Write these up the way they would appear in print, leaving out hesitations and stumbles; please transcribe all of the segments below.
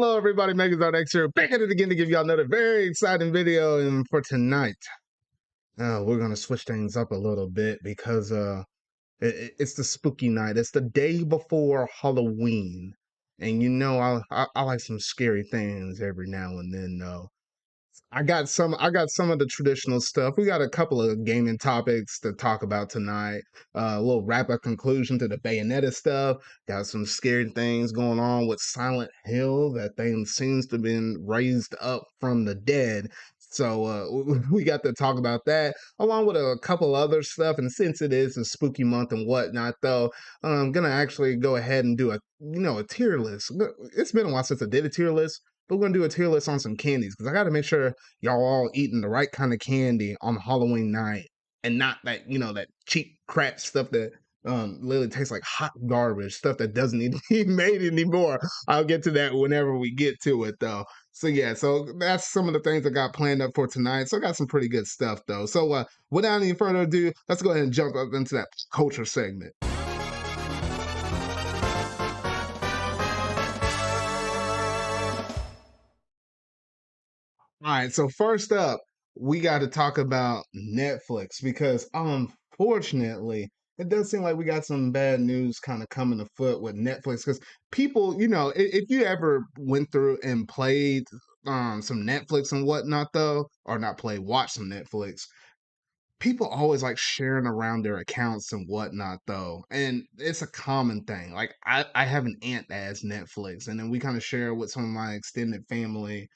Hello everybody, ZardCast here, back at it again to give y'all another very exciting video. And for tonight, we're gonna switch things up a little bit because it's the spooky night. It's the day before Halloween, and you know I like some scary things every now and then. Though I got some of the traditional stuff. We got a couple of gaming topics to talk about tonight. A little wrap up conclusion to the Bayonetta stuff. Got some scary things going on with Silent Hill. That thing seems to have been raised up from the dead. So we got to talk about that along with a couple other stuff. And since it is a spooky month and whatnot, though, I'm gonna actually go ahead and do a tier list. It's been a while since I did a tier list. But we're gonna do a tier list on some candies because I got to make sure y'all all eating the right kind of candy on Halloween night and not that cheap crap stuff that literally tastes like hot garbage, stuff that doesn't need to be made anymore. I'll get to that whenever we get to it though. So yeah, so that's some of the things I got planned up for tonight. So I got some pretty good stuff though. So without any further ado, let's go ahead and jump up into that culture segment. All right, so first up, we got to talk about Netflix because unfortunately, it does seem like we got some bad news kind of coming afoot with Netflix because people, if you ever went through and played some Netflix and whatnot though, or not played, watch some Netflix, people always like sharing around their accounts and whatnot though, and it's a common thing. Like I have an aunt that has Netflix, and then we kind of share with some of my extended family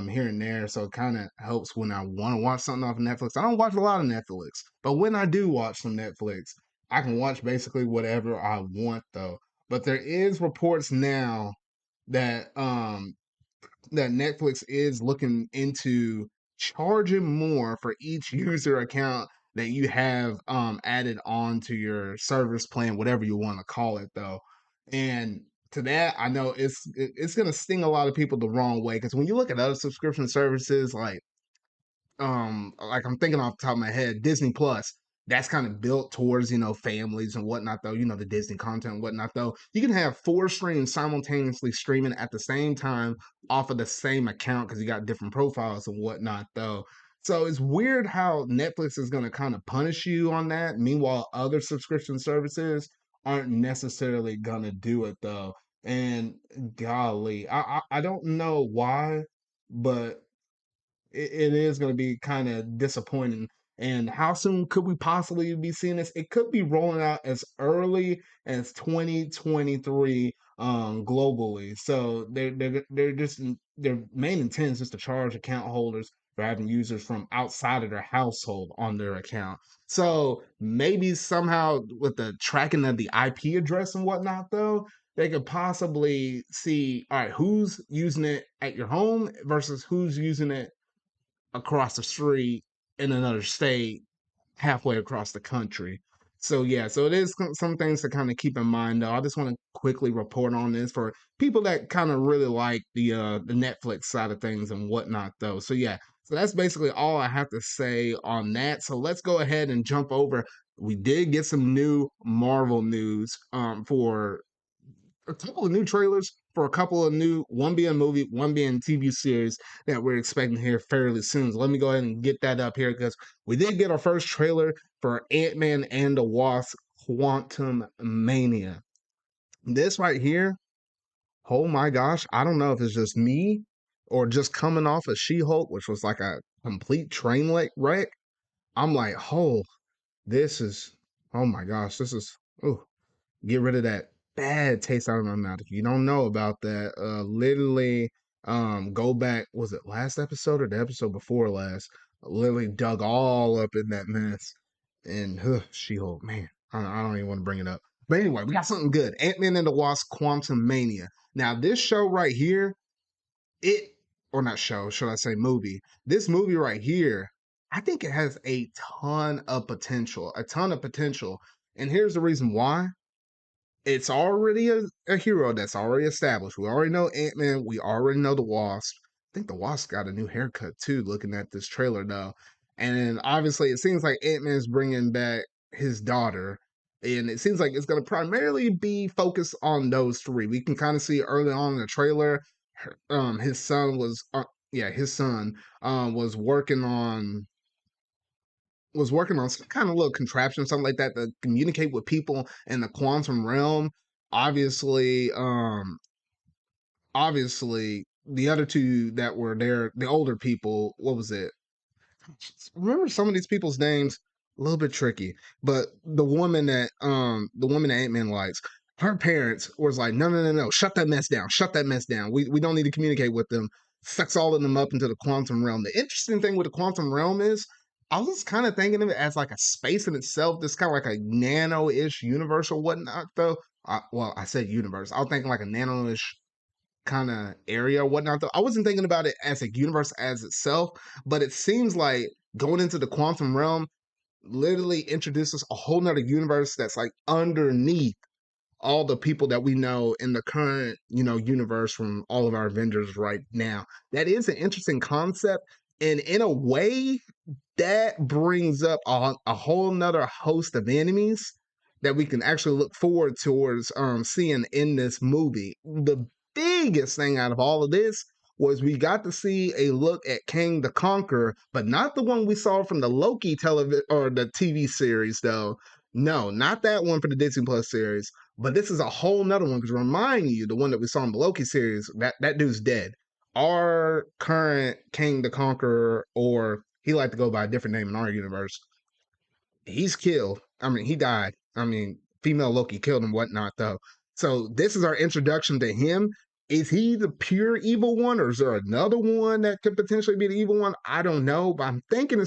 here and there, so it kind of helps when I want to watch something off of Netflix. I don't watch a lot of Netflix, but when I do watch some Netflix, I can watch basically whatever I want though. But there is reports now that that Netflix is looking into charging more for each user account that you have added on to your service plan, whatever you want to call it though. And to that, I know it's gonna sting a lot of people the wrong way because when you look at other subscription services like I'm thinking off the top of my head, Disney Plus, that's kind of built towards, families and whatnot, though, the Disney content and whatnot, though. You can have 4 streams simultaneously streaming at the same time off of the same account because you got different profiles and whatnot, though. So it's weird how Netflix is going to kind of punish you on that. Meanwhile, other subscription services aren't necessarily going to do it, though. And golly, I don't know why, but it is going to be kind of disappointing. And how soon could we possibly be seeing this? It could be rolling out as early as 2023 globally. So they're just their main intent is just to charge account holders for having users from outside of their household on their account. So maybe somehow with the tracking of the IP address and whatnot, though, they could possibly see, all right, who's using it at your home versus who's using it across the street in another state halfway across the country. So yeah, so it is some things to kind of keep in mind though. I just want to quickly report on this for people that kind of really like the Netflix side of things and whatnot though. So yeah, so that's basically all I have to say on that. So let's go ahead and jump over. We did get some new Marvel news for a couple of new trailers for a couple of new, one being a movie, one being TV series that we're expecting here fairly soon. So let me go ahead and get that up here because we did get our first trailer for AntMan and the Wasp Quantumania. This right here, oh my gosh, I don't know if it's just me or just coming off of She-Hulk, which was like a complete train wreck. I'm like, oh, this is, oh my gosh, this is, oh, get rid of that bad taste out of my mouth. If you don't know about that, literally go back, was it last episode or the episode before last? Literally dug all up in that mess. And She-Hulk, man, I don't even want to bring it up. But anyway, we got something good. Ant-Man and the Wasp Quantumania. Now, this show right here, or not show, should I say movie? This movie right here, I think it has a ton of potential, a ton of potential. And here's the reason why. It's already a hero that's already established. We already know Ant-Man. We already know the Wasp. I think the Wasp got a new haircut too, looking at this trailer though. And then obviously it seems like Ant-Man's bringing back his daughter. And it seems like it's going to primarily be focused on those three. We can kind of see early on in the trailer his son was yeah, his son was working on some kind of little contraption, something like that, to communicate with people in the quantum realm. Obviously, obviously the other two that were there, the older people, what was it? Remember some of these people's names? A little bit tricky. But the woman that Ant-Man likes, her parents was like, no, no, no, no, shut that mess down. Shut that mess down. We don't need to communicate with them. Sucks all of them up into the quantum realm. The interesting thing with the quantum realm is I was kind of thinking of it as like a space in itself. This kind of like a nano-ish universe or whatnot, though. Well, I said universe. I was thinking like a nano-ish kind of area or whatnot. Though I wasn't thinking about it as a universe as itself, but it seems like going into the quantum realm literally introduces a whole nother universe that's like underneath all the people that we know in the current, universe from all of our Avengers right now. That is an interesting concept. And in a way, that brings up a whole nother host of enemies that we can actually look forward towards seeing in this movie. The biggest thing out of all of this was we got to see a look at King the Conqueror, but not the one we saw from the Loki television or the TV series, though. No, not that one for the Disney Plus series. But this is a whole nother one because remind you, the one that we saw in the Loki series, that dude's dead. Our current King the Conqueror, or he like to go by a different name in our universe, he's killed. I mean, he died. I mean, female Loki killed him, whatnot, though. So this is our introduction to him. Is he the pure evil one, or is there another one that could potentially be the evil one? I don't know, but I'm thinking it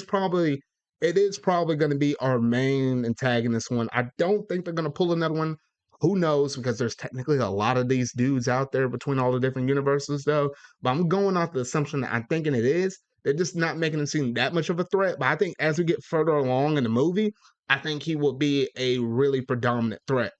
is probably going to be our main antagonist one. I don't think they're going to pull another one. Who knows? Because there's technically a lot of these dudes out there between all the different universes, though. But I'm going off the assumption that I'm thinking it is. They're just not making him seem that much of a threat. But I think as we get further along in the movie, I think he will be a really predominant threat.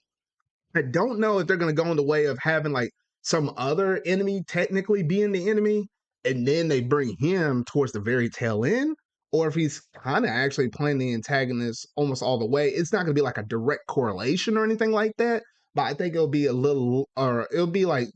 I don't know if they're going to go in the way of having like some other enemy technically being the enemy, and then they bring him towards the very tail end, or if he's kind of actually playing the antagonist almost all the way. It's not going to be like a direct correlation or anything like that, but I think it'll be a little, or it'll be like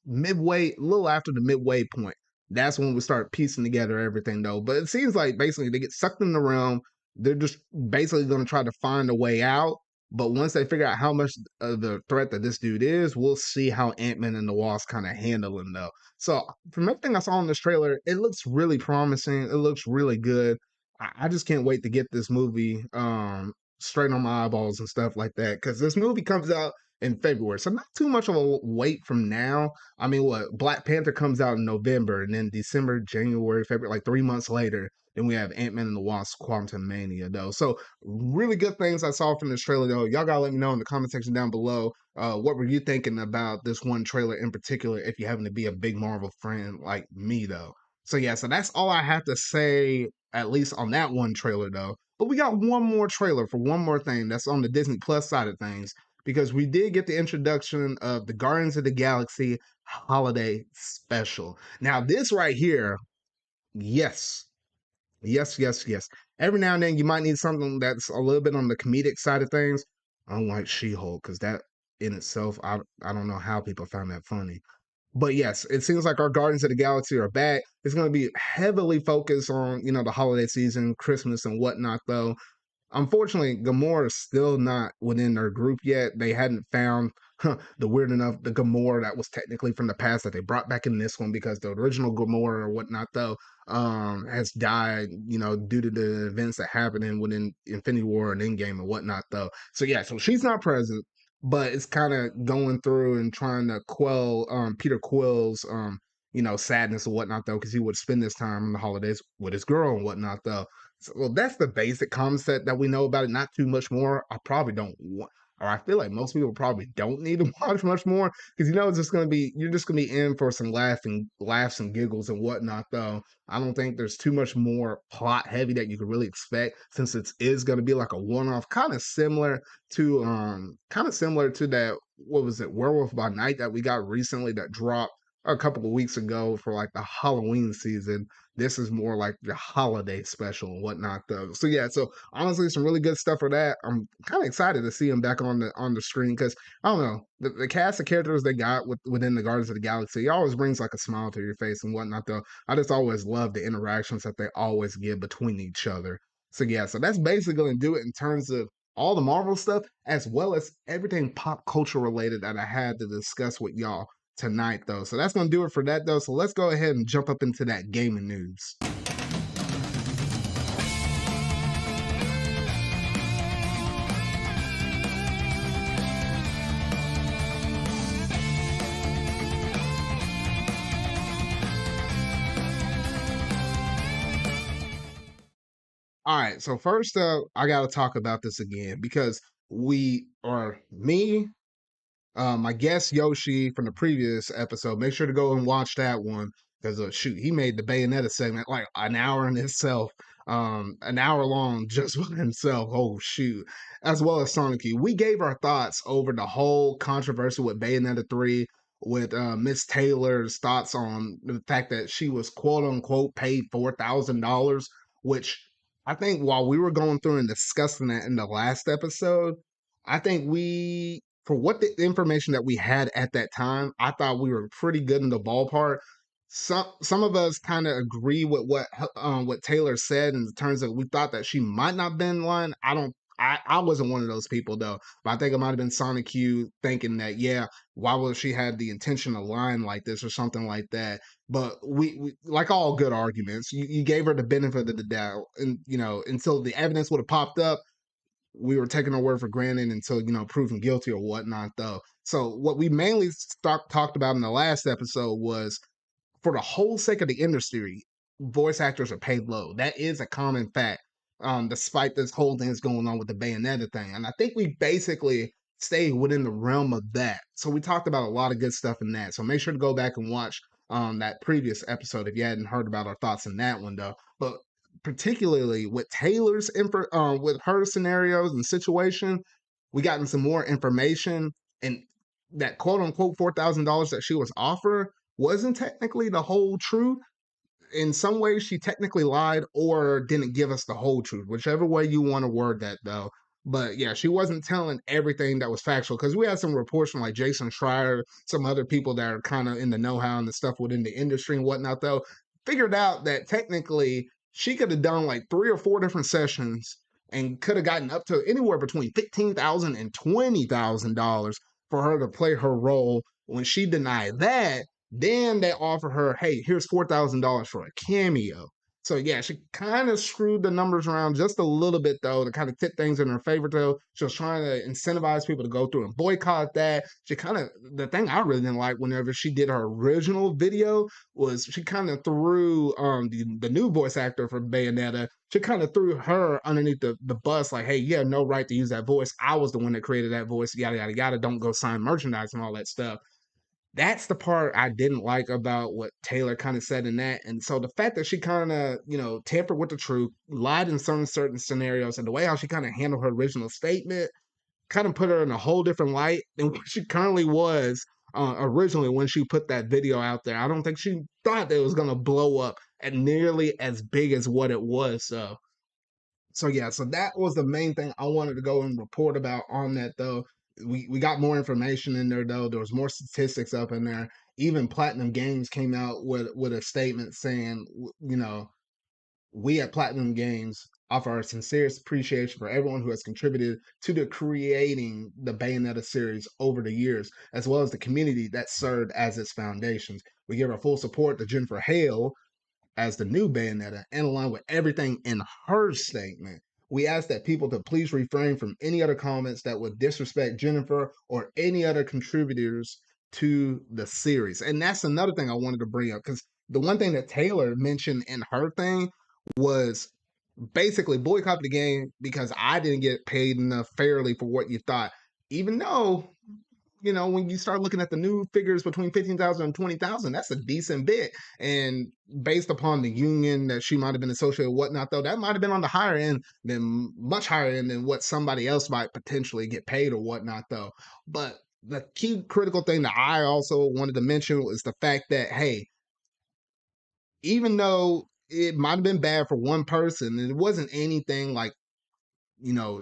midway, a little after the midway point. That's when we start piecing together everything, though. But it seems like basically they get sucked in the realm. They're just basically going to try to find a way out. But once they figure out how much of the threat that this dude is, we'll see how Ant-Man and the Wasp kind of handle him, though. So from everything I saw in this trailer, it looks really promising. It looks really good. I just can't wait to get this movie straight on my eyeballs and stuff like that, because this movie comes out in February, so not too much of a wait from now. I mean, what, Black Panther comes out in November, and then December, January, February, like 3 months later, then we have Ant-Man and the Wasp: Quantumania, though. So really good things I saw from this trailer, though. Y'all gotta let me know in the comment section down below. What were you thinking about this one trailer in particular? If you happen to be a big Marvel fan like me, though. So yeah, so that's all I have to say, at least on that one trailer, though. But we got one more trailer for one more thing that's on the Disney Plus side of things, because we did get the introduction of the Guardians of the Galaxy holiday special. Now, this right here, yes, yes, yes, yes. Every now and then you might need something that's a little bit on the comedic side of things, unlike She-Hulk, because that in itself, I don't know how people found that funny. But yes, it seems like our Guardians of the Galaxy are back. It's going to be heavily focused on, the holiday season, Christmas and whatnot, though. Unfortunately, Gamora is still not within their group yet. They hadn't found the weird enough the Gamora that was technically from the past that they brought back in this one, because the original Gamora or whatnot, though, has died, due to the events that happened within Infinity War and Endgame and whatnot, though. So yeah, so she's not present, but it's kind of going through and trying to quell Peter Quill's sadness and whatnot, though, because he would spend this time in the holidays with his girl and whatnot, though. So, well, that's the basic concept that we know about it. Not too much more. I probably don't want, or I feel like most people probably don't need to watch much more, because it's just gonna be, you're just gonna be in for some laughs and giggles and whatnot, though. I don't think there's too much more plot heavy that you could really expect, since it is gonna be like a one-off, kind of similar to that, what was it, Werewolf by Night that we got recently that dropped a couple of weeks ago for like the Halloween season. This is more like the holiday special and whatnot, though. So yeah, so honestly, some really good stuff for that. I'm kind of excited to see him back on the screen because I don't know the cast of characters they got within the Guardians of the Galaxy. It always brings like a smile to your face and whatnot, though. I just always love the interactions that they always give between each other. So yeah, so that's basically going to do it in terms of all the Marvel stuff, as well as everything pop culture related that I had to discuss with y'all tonight, though. So that's going to do it for that, though. So let's go ahead and jump up into that gaming news. All right, so first up, I got to talk about this again because me, my guest Yoshi from the previous episode. Make sure to go and watch that one because shoot, he made the Bayonetta segment like an hour in itself, an hour long just by himself. Oh shoot, as well as Sonic Youth. We gave our thoughts over the whole controversy with Bayonetta 3, with Miss Taylor's thoughts on the fact that she was quote unquote paid $4,000, which I think while we were going through and discussing that in the last episode, I think for what the information that we had at that time, I thought we were pretty good in the ballpark. Some of us kind of agree with what Taylor said in terms of we thought that she might not have been in line. I wasn't one of those people though, but I think it might have been Sonic Q thinking that yeah, why would she have the intention to line like this or something like that. But we like all good arguments, you gave her the benefit of the doubt, and until the evidence would have popped up, we were taking our word for granted until proven guilty or whatnot though. So what we mainly talked about in the last episode was, for the whole sake of the industry, voice actors are paid low. That is a common fact, despite this whole thing that's going on with the Bayonetta thing. And I think we basically stay within the realm of that. So we talked about a lot of good stuff in that. So make sure to go back and watch that previous episode if you hadn't heard about our thoughts in that one, though. But particularly with with her scenarios and situation, we gotten some more information, and that quote unquote $4,000 that she was offered wasn't technically the whole truth. In some ways, she technically lied or didn't give us the whole truth, whichever way you want to word that, though. But yeah, she wasn't telling everything that was factual because we had some reports from like Jason Schreier, some other people that are kind of in the know-how and the stuff within the industry and whatnot, though, figured out that technically she could have done like 3 or 4 different sessions and could have gotten up to anywhere between $15,000 and $20,000 for her to play her role. When she denied that, then they offer her, hey, here's $4,000 for a cameo. So yeah, she kind of screwed the numbers around just a little bit though to kind of tip things in her favor though. She was trying to incentivize people to go through and boycott that. She kind of, the thing I really didn't like whenever she did her original video was she kind of threw the new voice actor for Bayonetta. She kind of threw her underneath the bus, like, hey, you have no right to use that voice. I was the one that created that voice, yada yada yada. Don't go sign merchandise and all that stuff. That's the part I didn't like about what Taylor kind of said in that. And so the fact that she kind of, tampered with the truth, lied in some certain scenarios, and the way how she kind of handled her original statement kind of put her in a whole different light than what she currently was originally when she put that video out there. I don't think she thought that it was going to blow up at nearly as big as what it was. So yeah, so that was the main thing I wanted to go and report about on that though. We got more information in there though. There was more statistics up in there. Even Platinum Games came out with a statement saying, we at Platinum Games offer our sincerest appreciation for everyone who has contributed to the creating the Bayonetta series over the years, as well as the community that served as its foundations. We give our full support to Jennifer Hale as the new Bayonetta, and along with everything in her statement, we ask that people to please refrain from any other comments that would disrespect Jennifer or any other contributors to the series. And that's another thing I wanted to bring up because the one thing that Taylor mentioned in her thing was basically boycott the game because I didn't get paid enough fairly for what you thought. Even though when you start looking at the new figures between 15,000 and 20,000, that's a decent bit. And based upon the union that she might have been associated with, whatnot, though, that might have been on the higher end than much higher end than what somebody else might potentially get paid or whatnot, though. But the key critical thing that I also wanted to mention was the fact that, hey, even though it might have been bad for one person, it wasn't anything like,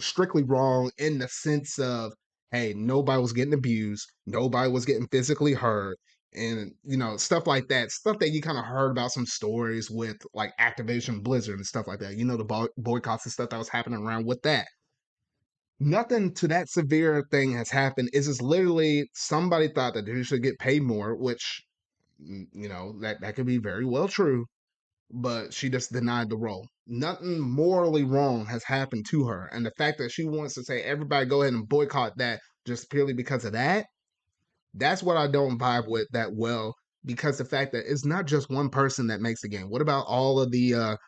strictly wrong in the sense of, hey, nobody was getting abused, nobody was getting physically hurt, and stuff like that. Stuff that you kind of heard about some stories with like Activision Blizzard and stuff like that. The boycotts and stuff that was happening around with that. Nothing to that severe thing has happened. It's just literally somebody thought that they should get paid more, which that could be very well true, but she just denied the role. Nothing morally wrong has happened to her. And the fact that she wants to say, everybody go ahead and boycott that just purely because of that, that's what I don't vibe with that well, because the fact that it's not just one person that makes the game. What about all of the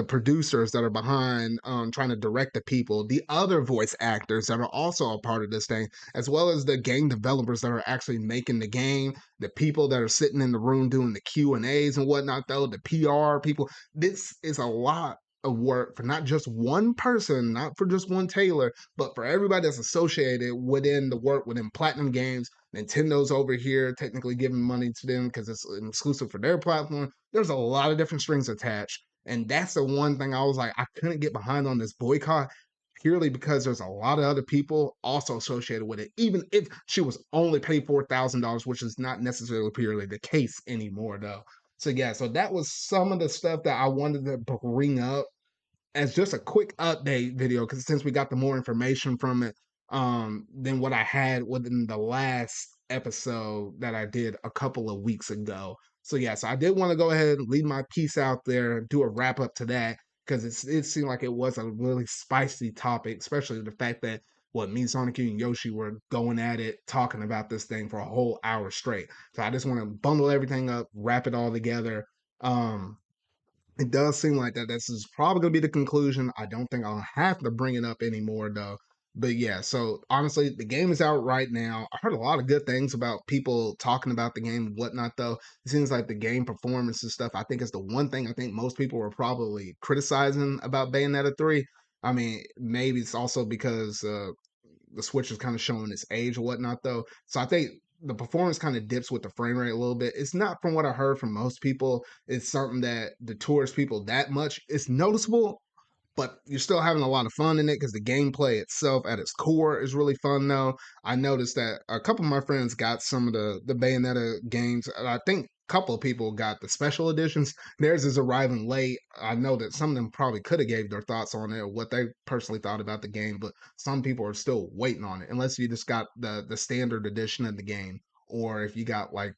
producers that are behind trying to direct the people, the other voice actors that are also a part of this thing, as well as the game developers that are actually making the game, the people that are sitting in the room doing the Q&As and whatnot, though, the PR people. This is a lot of work for not just one person, not for just one Taylor, but for everybody that's associated within the work within Platinum Games. Nintendo's over here technically giving money to them because it's an exclusive for their platform. There's a lot of different strings attached. And that's the one thing I was like, I couldn't get behind on this boycott purely because there's a lot of other people also associated with it, even if she was only paid $4,000, which is not necessarily purely the case anymore, though. So, yeah, so that was some of the stuff that I wanted to bring up as just a quick update video, because since we got the more information from it than what I had within the last episode that I did a couple of weeks ago. So yeah, so I did want to go ahead and leave my piece out there, do a wrap up to that, because it seemed like it was a really spicy topic, especially the fact that me, Sonic, and Yoshi were going at it, talking about this thing for a whole hour straight. So I just want to bundle everything up, wrap it all together. It does seem like that this is probably going to be the conclusion. I don't think I'll have to bring it up anymore, though. But yeah, so honestly, the game is out right now. I heard a lot of good things about people talking about the game and whatnot, though. It seems like the game performance and stuff, I think, is the one thing I think most people were probably criticizing about Bayonetta 3. I mean, maybe it's also because the Switch is kind of showing its age or whatnot, though. So I think the performance kind of dips with the frame rate a little bit. It's not, from what I heard from most people, it's something that deters people that much. It's noticeable, but you're still having a lot of fun in it because the gameplay itself at its core is really fun, though. I noticed that a couple of my friends got some of the Bayonetta games. I think a couple of people got the special editions. Theirs is arriving late. I know that some of them probably could have gave their thoughts on it or what they personally thought about the game, but some people are still waiting on it, unless you just got the standard edition of the game, or if you got like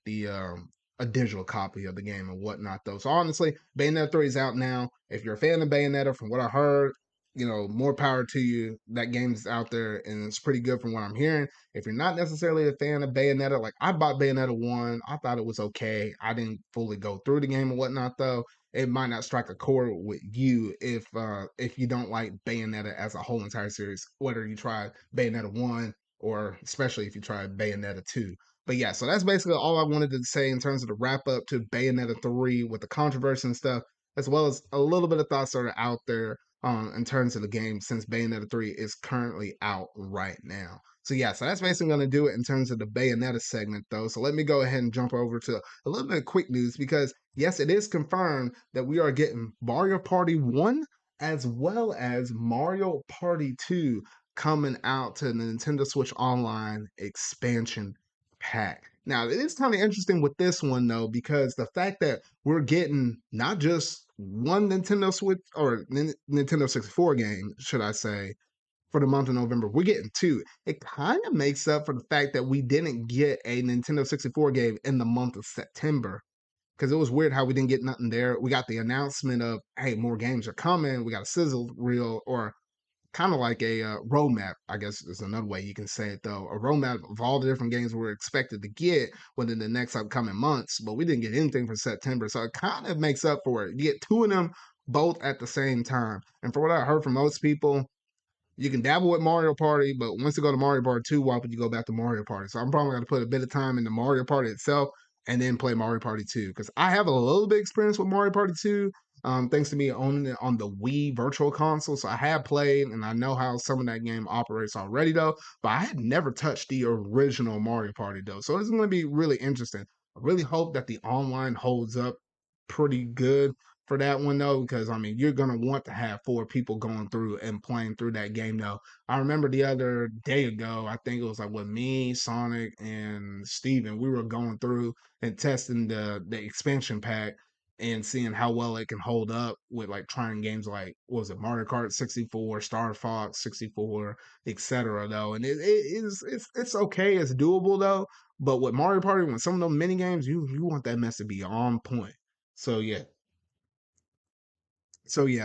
a digital copy of the game and whatnot, though. So honestly, Bayonetta 3 is out now. If you're a fan of Bayonetta, from what I heard, more power to you. That game's out there and it's pretty good from what I'm hearing. If you're not necessarily a fan of Bayonetta, like I bought Bayonetta 1, I thought it was okay. I didn't fully go through the game and whatnot, though. It might not strike a chord with you if you don't like Bayonetta as a whole entire series, whether you try Bayonetta 1 or especially if you try Bayonetta 2. But yeah, so that's basically all I wanted to say in terms of the wrap up to Bayonetta 3 with the controversy and stuff, as well as a little bit of thoughts that are out there in terms of the game, since Bayonetta 3 is currently out right now. So yeah, so that's basically going to do it in terms of the Bayonetta segment, though. So let me go ahead and jump over to a little bit of quick news, because yes, it is confirmed that we are getting Mario Party 1 as well as Mario Party 2 coming out to the Nintendo Switch Online expansion pack. Now, it is kind of interesting with this one, though, because the fact that we're getting not just one Nintendo Switch or Nintendo 64 game, should I say, for the month of November, we're getting two. It kind of makes up for the fact that we didn't get a Nintendo 64 game in the month of September, because it was weird how we didn't get nothing there. We got the announcement of, hey, more games are coming. We got a sizzle reel, or kind of like a roadmap, I guess is another way you can say it, though. A roadmap of all the different games we're expected to get within the next upcoming months, but we didn't get anything for September. So it kind of makes up for it. You get two of them both at the same time. And for what I heard from most people, you can dabble with Mario Party, but once you go to Mario Party 2, why would you go back to Mario Party? So I'm probably going to put a bit of time into Mario Party itself and then play Mario Party 2, because I have a little bit experience with Mario Party 2, thanks to me owning it on the Wii Virtual Console. So I have played and I know how some of that game operates already though, but I had never touched the original Mario Party though. So it's going to be really interesting. I really hope that the online holds up pretty good for that one though, because I mean, you're going to want to have 4 people going through and playing through that game though. I remember the other day ago, I think it was like with me, Sonic, and Steven, we were going through and testing the expansion pack and seeing how well it can hold up with like trying games like what was it, Mario Kart 64, Star Fox 64, etc. though. And it's okay, it's doable though. But with Mario Party, when some of those mini games, you want that mess to be on point. So yeah,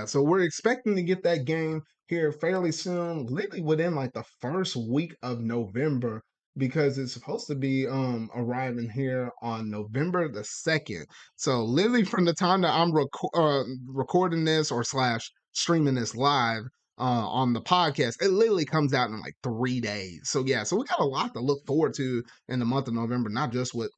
so we're expecting to get that game here fairly soon, literally within like the first week of November, because it's supposed to be arriving here on November the 2nd. So literally from the time that I'm recording this or slash streaming this live on the podcast, it literally comes out in like 3 days. So yeah, so we got a lot to look forward to in the month of November, not just with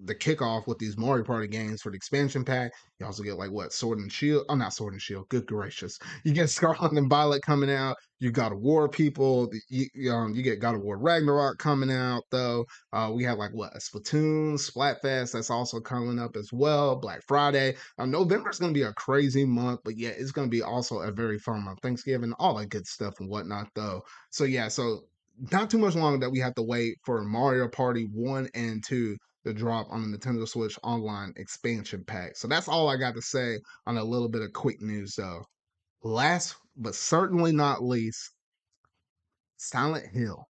the kickoff with these Mario Party games for the expansion pack. You also get like what, Sword and Shield? Oh, not Sword and Shield. Good gracious! You get Scarlet and Violet coming out. You got War people. You get God of War Ragnarok coming out though. We have like what, a Splatoon Splatfest that's also coming up as well. Black Friday. November is going to be a crazy month, but yeah, it's going to be also a very fun month. Thanksgiving, all that good stuff and whatnot though. So yeah, so not too much longer that we have to wait for Mario Party 1 and 2 to drop on the Nintendo Switch Online expansion pack. So that's all I got to say on a little bit of quick news, though. Last but certainly not least, Silent Hill.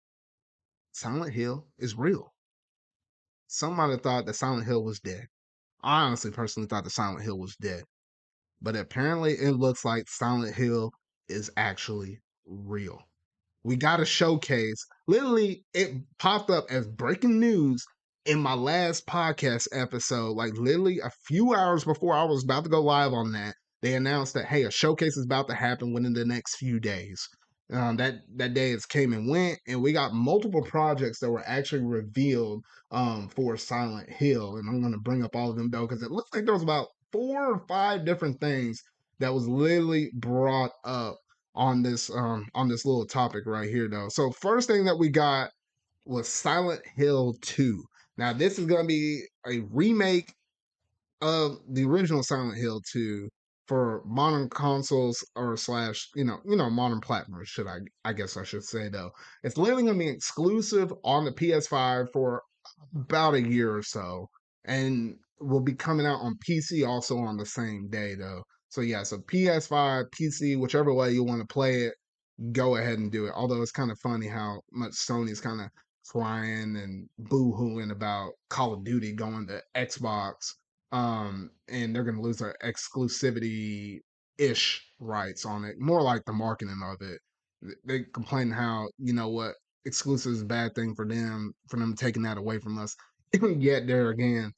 Silent Hill is real. Somebody thought that Silent Hill was dead. I honestly personally thought that Silent Hill was dead. But apparently it looks like Silent Hill is actually real. We got a showcase. Literally, it popped up as breaking news in my last podcast episode. Like literally a few hours before I was about to go live on that, they announced that hey, a showcase is about to happen within the next few days. That day it's came and went, and we got multiple projects that were actually revealed for Silent Hill, and I'm gonna bring up all of them though because it looks like there was about 4 or 5 different things that was literally brought up on this little topic right here though. So first thing that we got was Silent Hill 2. Now this is gonna be a remake of the original Silent Hill 2 for modern consoles or slash modern platforms, should I guess I should say though. It's literally gonna be exclusive on the PS5 for about a year or so, and will be coming out on PC also on the same day though. So yeah, so PS5, PC, whichever way you want to play it, go ahead and do it. Although it's kind of funny how much Sony's kind of crying and boo-hooing about Call of Duty going to Xbox, and they're going to lose their exclusivity ish rights on it. More like the marketing of it. They complain how what, exclusive is a bad thing for them taking that away from us. Yet there again,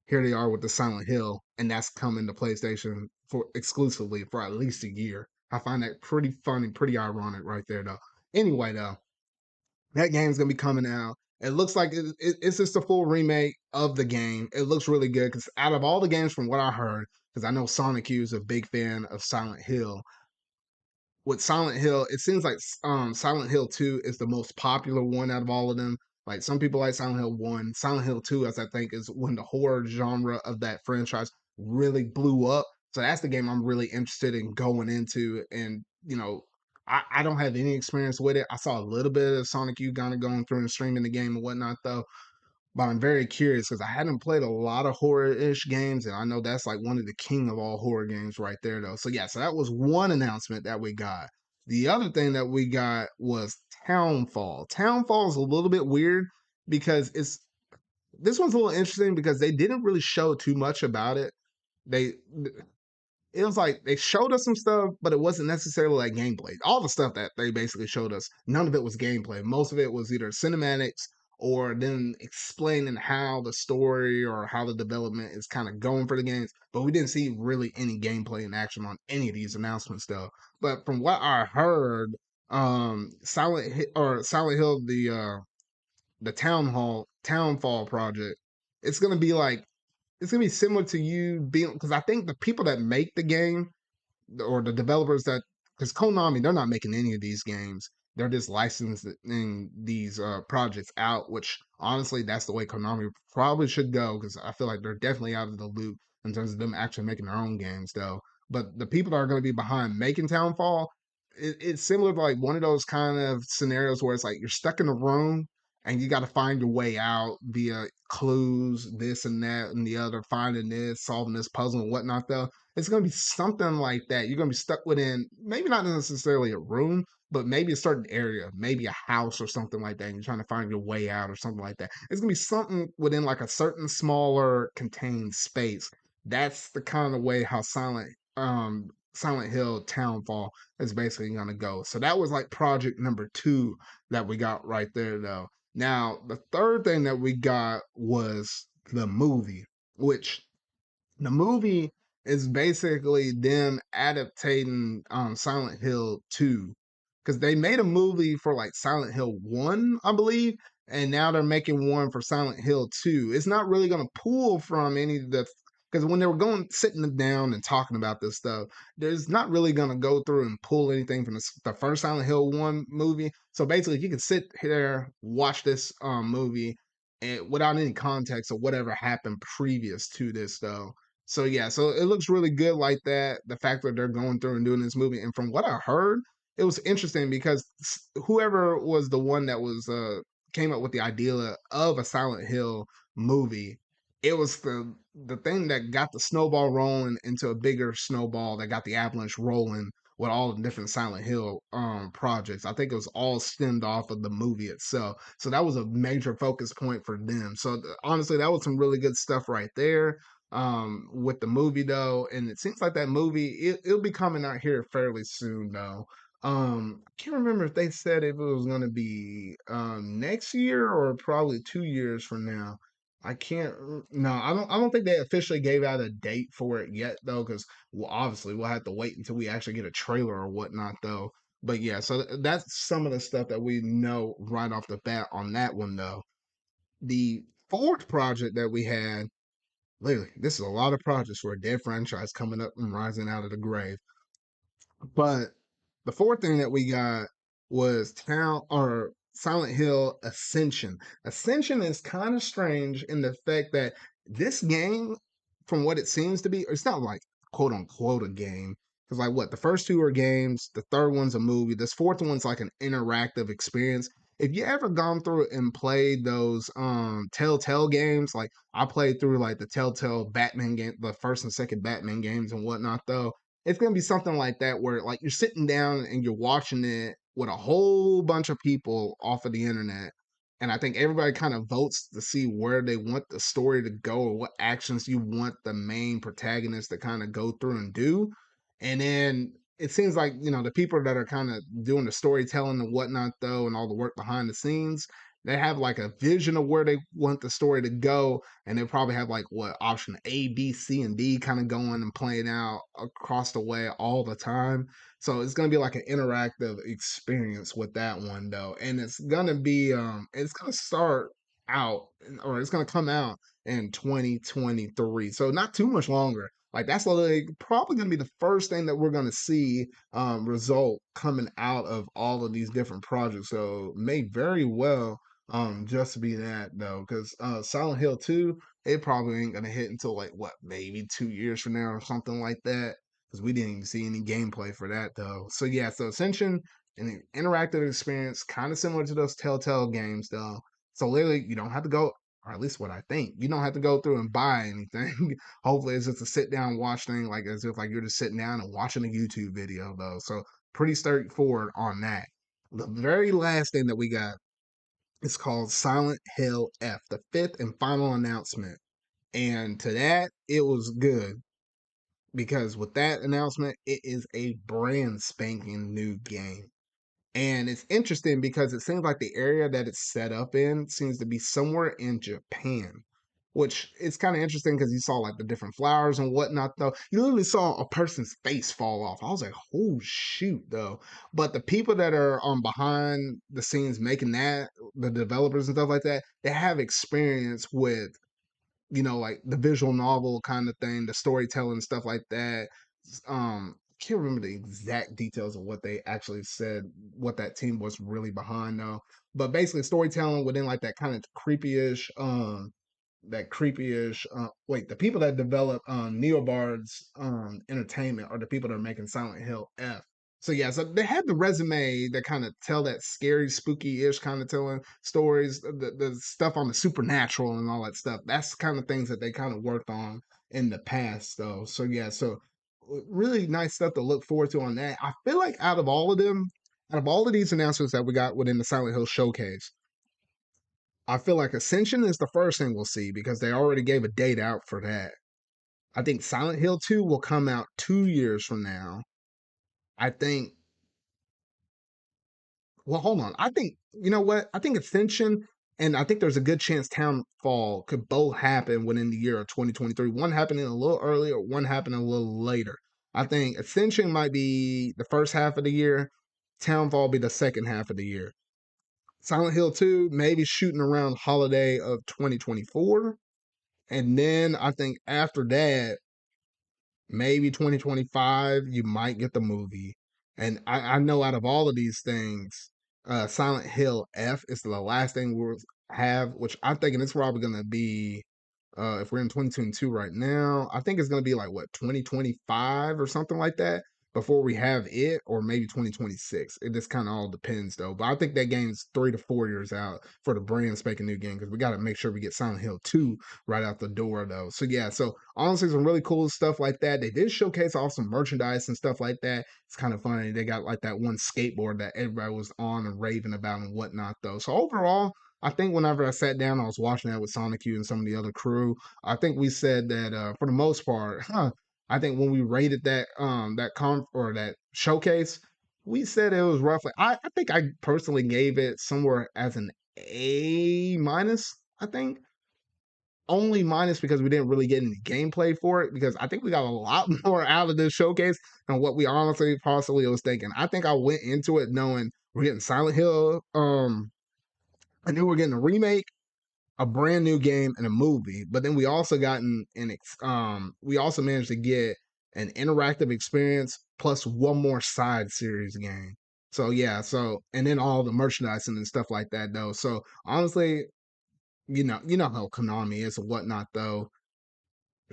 here they are with the Silent Hill, and that's coming to PlayStation for exclusively for at least a year. I find that pretty funny, pretty ironic right there, though. Anyway, though, that game's gonna be coming out. It looks like it's just a full remake of the game. It looks really good because out of all the games, from what I heard, because I know Sonic Q is a big fan of Silent Hill, with Silent Hill, it seems like Silent Hill 2 is the most popular one out of all of them. Like some people like Silent Hill 1. Silent Hill 2, as I think, is when the horror genre of that franchise really blew up. So that's the game I'm really interested in going into. And, I don't have any experience with it. I saw a little bit of Sonic Youth kind of going through and streaming the game and whatnot, though. But I'm very curious because I hadn't played a lot of horror-ish games, and I know that's like one of the king of all horror games right there, though. So yeah, so that was one announcement that we got. The other thing that we got was Townfall. Townfall is a little bit weird because this one's a little interesting because they didn't really show too much about it. They it was like they showed us some stuff, but it wasn't necessarily like gameplay. All the stuff that they basically showed us, none of it was gameplay. Most of it was either cinematics or then explaining how the story or how the development is kind of going for the games. But we didn't see really any gameplay in action on any of these announcements though. But from what I heard, Silent Hill, the Townfall project, it's gonna be like it's gonna be similar to you being, because I think the people that make the game, or the developers that, because Konami, they're not making any of these games. They're just licensing these projects out, which honestly, that's the way Konami probably should go, because I feel like they're definitely out of the loop in terms of them actually making their own games, though. But the people that are going to be behind making Townfall, it's similar to like one of those kind of scenarios where it's like you're stuck in a room and you got to find your way out via clues, this and that and the other, finding this, solving this puzzle and whatnot, though. It's going to be something like that. You're going to be stuck within, maybe not necessarily a room, but maybe a certain area, maybe a house or something like that. And you're trying to find your way out or something like that. It's going to be something within like a certain smaller contained space. That's the kind of way how Silent Hill Townfall is basically going to go. So that was like project number 2 that we got right there, though. Now, the third thing that we got was the movie, which the movie is basically them adaptating Silent Hill 2, because they made a movie for like Silent Hill 1, I believe, and now they're making one for Silent Hill 2. It's not really going to pull from any of the, because when they were going sitting down and talking about this stuff, there's not really going to go through and pull anything from the first Silent Hill 1 movie. So basically, you can sit here, watch this movie, and without any context of whatever happened previous to this, though. So yeah, so it looks really good like that. The fact that they're going through and doing this movie, and from what I heard, it was interesting because whoever was the one that was came up with the idea of a Silent Hill movie, it was the thing that got the snowball rolling into a bigger snowball that got the avalanche rolling with all the different Silent Hill projects. I think it was all stemmed off of the movie itself. So that was a major focus point for them. So honestly, that was some really good stuff right there with the movie, though, and it seems like that movie it'll be coming out here fairly soon, though. I can't remember if they said if it was going to be next year or probably 2 years from now. I can't. No, I don't. I don't think they officially gave out a date for it yet, though, because well, obviously we'll have to wait until we actually get a trailer or whatnot, though. But yeah, so that's some of the stuff that we know right off the bat on that one, though. The fourth project that we had, literally, this is a lot of projects for a dead franchise coming up and rising out of the grave. But the fourth thing that we got was Town or Silent Hill Ascension. Ascension is kind of strange in the fact that this game, from what it seems to be, it's not like quote unquote a game. Because like what the first two are games, the third one's a movie, this fourth one's like an interactive experience. If you ever gone through and played those Telltale games, like I played through like the Telltale Batman game, the first and second Batman games and whatnot, though, it's gonna be something like that where like you're sitting down and you're watching it with a whole bunch of people off of the internet. And I think everybody kind of votes to see where they want the story to go or what actions you want the main protagonist to kind of go through and do. And then it seems like, the people that are kind of doing the storytelling and whatnot, though, and all the work behind the scenes, they have like a vision of where they want the story to go, and they probably have like what option A, B, C, and D kind of going and playing out across the way all the time. So it's gonna be like an interactive experience with that one, though, and it's gonna start out, or it's gonna come out in 2023. So not too much longer. Like that's like probably gonna be the first thing that we're gonna see result coming out of all of these different projects. So may very well just be that, though, because Silent Hill 2, it probably ain't gonna hit until like what, maybe 2 years from now or something like that, because we didn't even see any gameplay for that, though. So yeah, so Ascension, an interactive experience kind of similar to those Telltale games, though. So literally you don't have to go, or at least what I think, you don't have to go through and buy anything. Hopefully it's just a sit down watch thing, like as if like you're just sitting down and watching a YouTube video, though. So pretty straightforward on that. The very last thing that we got, it's called Silent Hill F, the fifth and final announcement. And to that, it was good, because with that announcement, it is a brand spanking new game. And it's interesting because it seems like the area that it's set up in seems to be somewhere in Japan, which it's kind of interesting because you saw like the different flowers and whatnot, though. You literally saw a person's face fall off. I was like, oh shoot, though. But the people that are behind the scenes making that, the developers and stuff like that, they have experience with like the visual novel kind of thing, the storytelling stuff like that. Can't remember the exact details of what they actually said, what that team was really behind though. But basically storytelling within like the people that develop Neobard's entertainment are the people that are making Silent Hill F. So yeah, so they had the resume that kind of tell that scary, spooky-ish kind of telling stories, the stuff on the supernatural and all that stuff. That's kind of things that they kind of worked on in the past though. So yeah, so really nice stuff to look forward to on that. I feel like out of all of them, out of all of these announcements that we got within the Silent Hill showcase, I feel like Ascension is the first thing we'll see because they already gave a date out for that. I think Silent Hill 2 will come out 2 years from now. I think, well, hold on. I think, you know what? I think Ascension and I think there's a good chance Townfall could both happen within the year of 2023. One happening a little earlier, one happening a little later. I think Ascension might be the first half of the year, Townfall be the second half of the year. Silent Hill 2 maybe shooting around holiday of 2024. And then I think after that, maybe 2025, you might get the movie. And I know out of all of these things, Silent Hill F is the last thing we'll have, which I'm thinking it's probably going to be, if we're in 2022 right now, I think it's going to be like what, 2025 or something like that before we have it, or maybe 2026. It just kind of all depends though. But I think that game's 3 to 4 years out for the brand spanking new game because we got to make sure we get Silent Hill 2 right out the door though. So yeah, so honestly, some really cool stuff like that. They did showcase off some merchandise and stuff like that. It's kind of funny. They got like that one skateboard that everybody was on and raving about and whatnot though. So overall, I think whenever I sat down, I was watching that with Sonic U and some of the other crew. I think we said that for the most part, I think when we rated that showcase, we said it was roughly. I think I personally gave it somewhere as an A minus. I think only minus because we didn't really get any gameplay for it because I think we got a lot more out of this showcase than what we honestly possibly was thinking. I think I went into it knowing we're getting Silent Hill. I knew we're getting a remake, a brand new game, and a movie. But then we also we also managed to get an interactive experience plus one more side series game. So yeah, and then all the merchandising and stuff like that though. So honestly, you know how Konami is and whatnot though.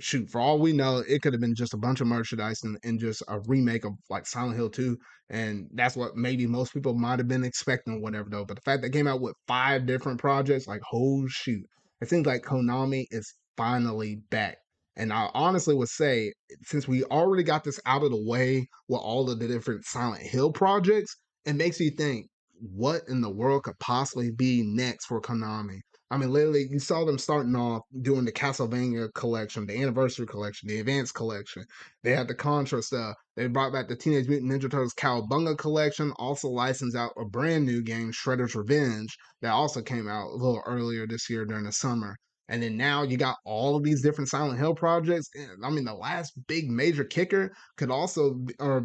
Shoot, for all we know, it could have been just a bunch of merchandise and just a remake of like Silent Hill 2. And that's what maybe most people might have been expecting or whatever though. But the fact that it came out with 5 different projects, like oh shoot. It seems like Konami is finally back. And I honestly would say, since we already got this out of the way with all of the different Silent Hill projects, it makes you think, what in the world could possibly be next for Konami? I mean, literally, you saw them starting off doing the Castlevania collection, the Anniversary collection, the Advanced collection. They had the Contra stuff. They brought back the Teenage Mutant Ninja Turtles Cowabunga collection, also licensed out a brand new game, Shredder's Revenge, that also came out a little earlier this year during the summer. And then now you got all of these different Silent Hill projects. I mean, the last big major kicker could also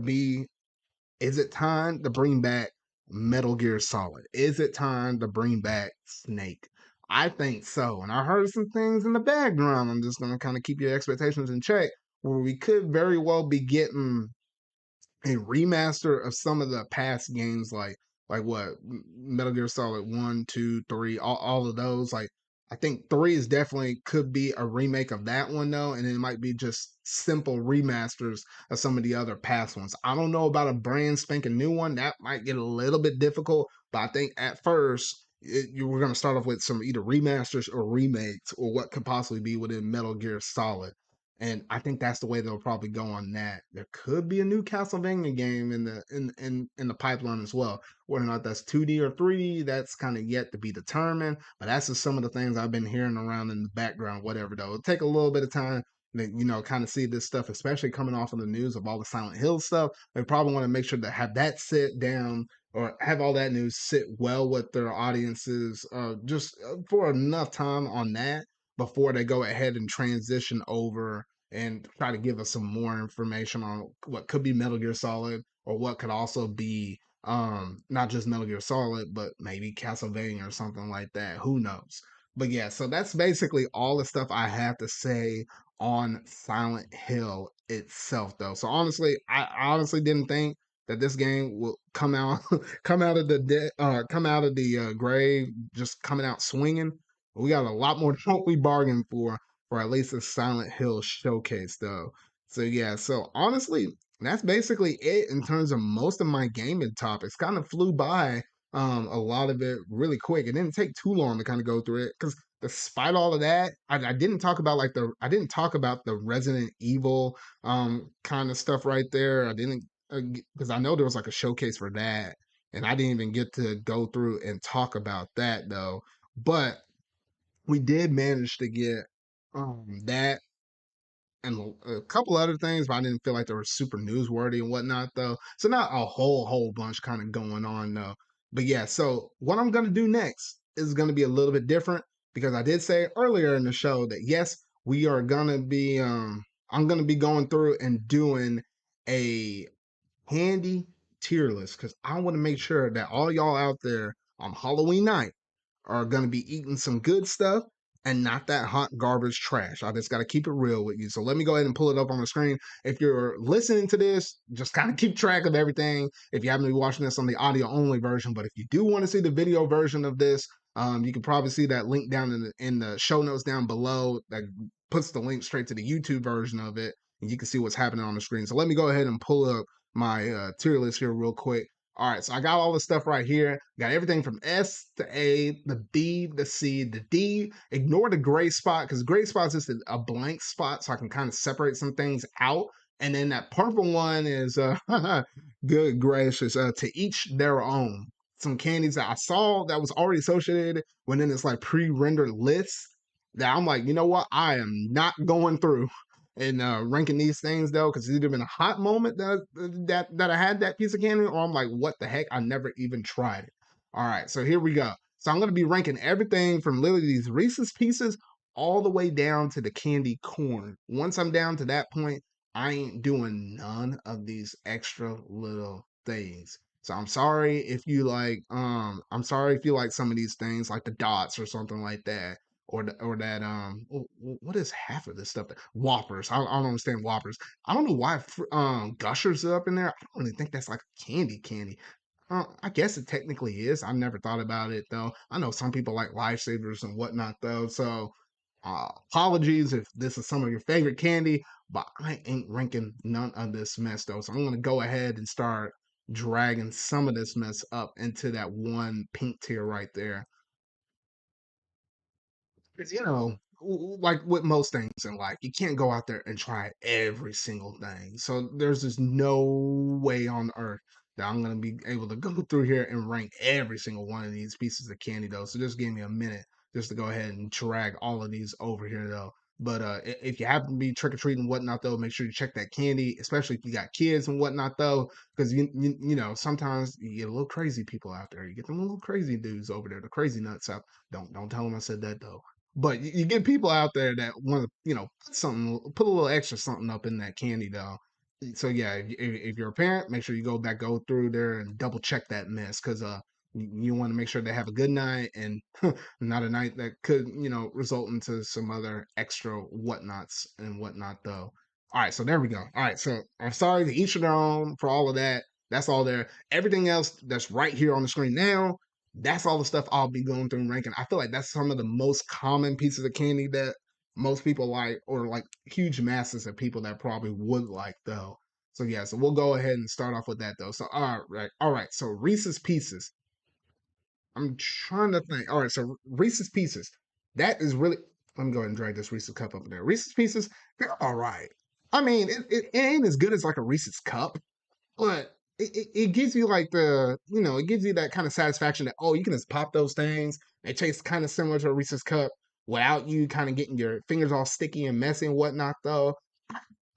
be, is it time to bring back Metal Gear Solid? Is it time to bring back Snake? I think so. And I heard some things in the background. I'm just going to kind of keep your expectations in check where we could very well be getting a remaster of some of the past games like what Metal Gear Solid 1, 2, 3, all of those. Like I think 3 is definitely could be a remake of that one though, and it might be just simple remasters of some of the other past ones. I don't know about a brand spanking new one. That might get a little bit difficult, but I think at first you were going to start off with some either remasters or remakes or what could possibly be within Metal Gear Solid. And I think that's the way they'll probably go on that. There could be a new Castlevania game in the pipeline as well. Whether or not that's 2D or 3D, that's kind of yet to be determined. But that's just some of the things I've been hearing around in the background, whatever though. It'll take a little bit of time to, kind of see this stuff, especially coming off of the news of all the Silent Hill stuff. They probably want to make sure to have that sit down or have all that news sit well with their audiences, just for enough time on that before they go ahead and transition over and try to give us some more information on what could be Metal Gear Solid or what could also be not just Metal Gear Solid, but maybe Castlevania or something like that. Who knows? But yeah, so that's basically all the stuff I have to say on Silent Hill itself, though. So honestly, I honestly didn't think that this game will come out, come out of the grave, just coming out swinging. We got a lot more than what we bargained for at least a Silent Hill showcase, though. So yeah, so honestly, that's basically it in terms of most of my gaming topics. Kind of flew by a lot of it really quick. It didn't take too long to kind of go through it because despite all of that, I didn't talk about I didn't talk about the Resident Evil kind of stuff right there. I didn't because I know there was like a showcase for that, and I didn't even get to go through and talk about that though. But we did manage to get that and a couple other things, but I didn't feel like they were super newsworthy and whatnot, though. So not a whole bunch kind of going on, though. But yeah, so what I'm gonna do next is gonna be a little bit different because I did say earlier in the show that yes, we are gonna be I'm gonna be going through and doing a handy tier list because I want to make sure that all y'all out there on Halloween night are going to be eating some good stuff and not that hot garbage trash. I just got to keep it real with you. So let me go ahead and pull it up on the screen. If you're listening to this, just kind of keep track of everything. If you haven't been watching this on the audio only version, but if you do want to see the video version of this, you can probably see that link down in the show notes down below that puts the link straight to the YouTube version of it. And you can see what's happening on the screen. So let me go ahead and pull up my tier list here real quick. All right, so I got all the stuff right here. Got everything from S to A, the B, the C, the D. Ignore the gray spot because gray spot is just a blank spot, so I can kind of separate some things out. And then that purple one is good gracious, to each their own. Some candies that I saw that was already associated when in this like pre-rendered list that I'm like, you know what? I am not going through and ranking these things though, because it's either been a hot moment that I had that piece of candy, or I'm like, what the heck? I never even tried it. All right, so here we go. So I'm gonna be ranking everything from literally these Reese's pieces all the way down to the candy corn. Once I'm down to that point, I ain't doing none of these extra little things. So I'm sorry if you like, I'm sorry if you like some of these things like the dots or something like that or that what is half of this stuff that Whoppers. I don't understand Whoppers. I don't know why Gushers are up in there. I don't really think that's like candy. I guess it technically is. I never thought about it though. I know some people like Lifesavers and whatnot though. So apologies if this is some of your favorite candy, but I ain't ranking none of this mess though. So I'm gonna go ahead and start dragging some of this mess up into that one pink tier right there. Because, like with most things in life, you can't go out there and try every single thing. So there's just no way on earth that I'm going to be able to go through here and rank every single one of these pieces of candy, though. So just give me a minute just to go ahead and drag all of these over here, though. But if you happen to be trick or treating and whatnot, though, make sure you check that candy, especially if you got kids and whatnot, though, because sometimes you get a little crazy people out there. You get them little crazy dudes over there, the crazy nuts out. Don't tell them I said that though. But you get people out there that want to, put a little extra something up in that candy though. So yeah, if you're a parent, make sure you go through there and double check that mess because you want to make sure they have a good night and not a night that could result into some other extra whatnots and whatnot though. All right, so there we go. All right, so I'm sorry to each of their own for all of that. That's all there. Everything else that's right here on the screen now, that's all the stuff I'll be going through and ranking. I feel like that's some of the most common pieces of candy that most people like, or like huge masses of people that probably would like though. So yeah, so we'll go ahead and start off with that though. So all right. So Reese's Pieces. I'm trying to think. All right, so Reese's Pieces. That is really. Let me go ahead and drag this Reese's cup up in there. Reese's Pieces, they're all right. I mean, it ain't as good as like a Reese's cup, but it gives you like it gives you that kind of satisfaction that, oh, you can just pop those things. It tastes kind of similar to a Reese's cup without you kind of getting your fingers all sticky and messy and whatnot, though.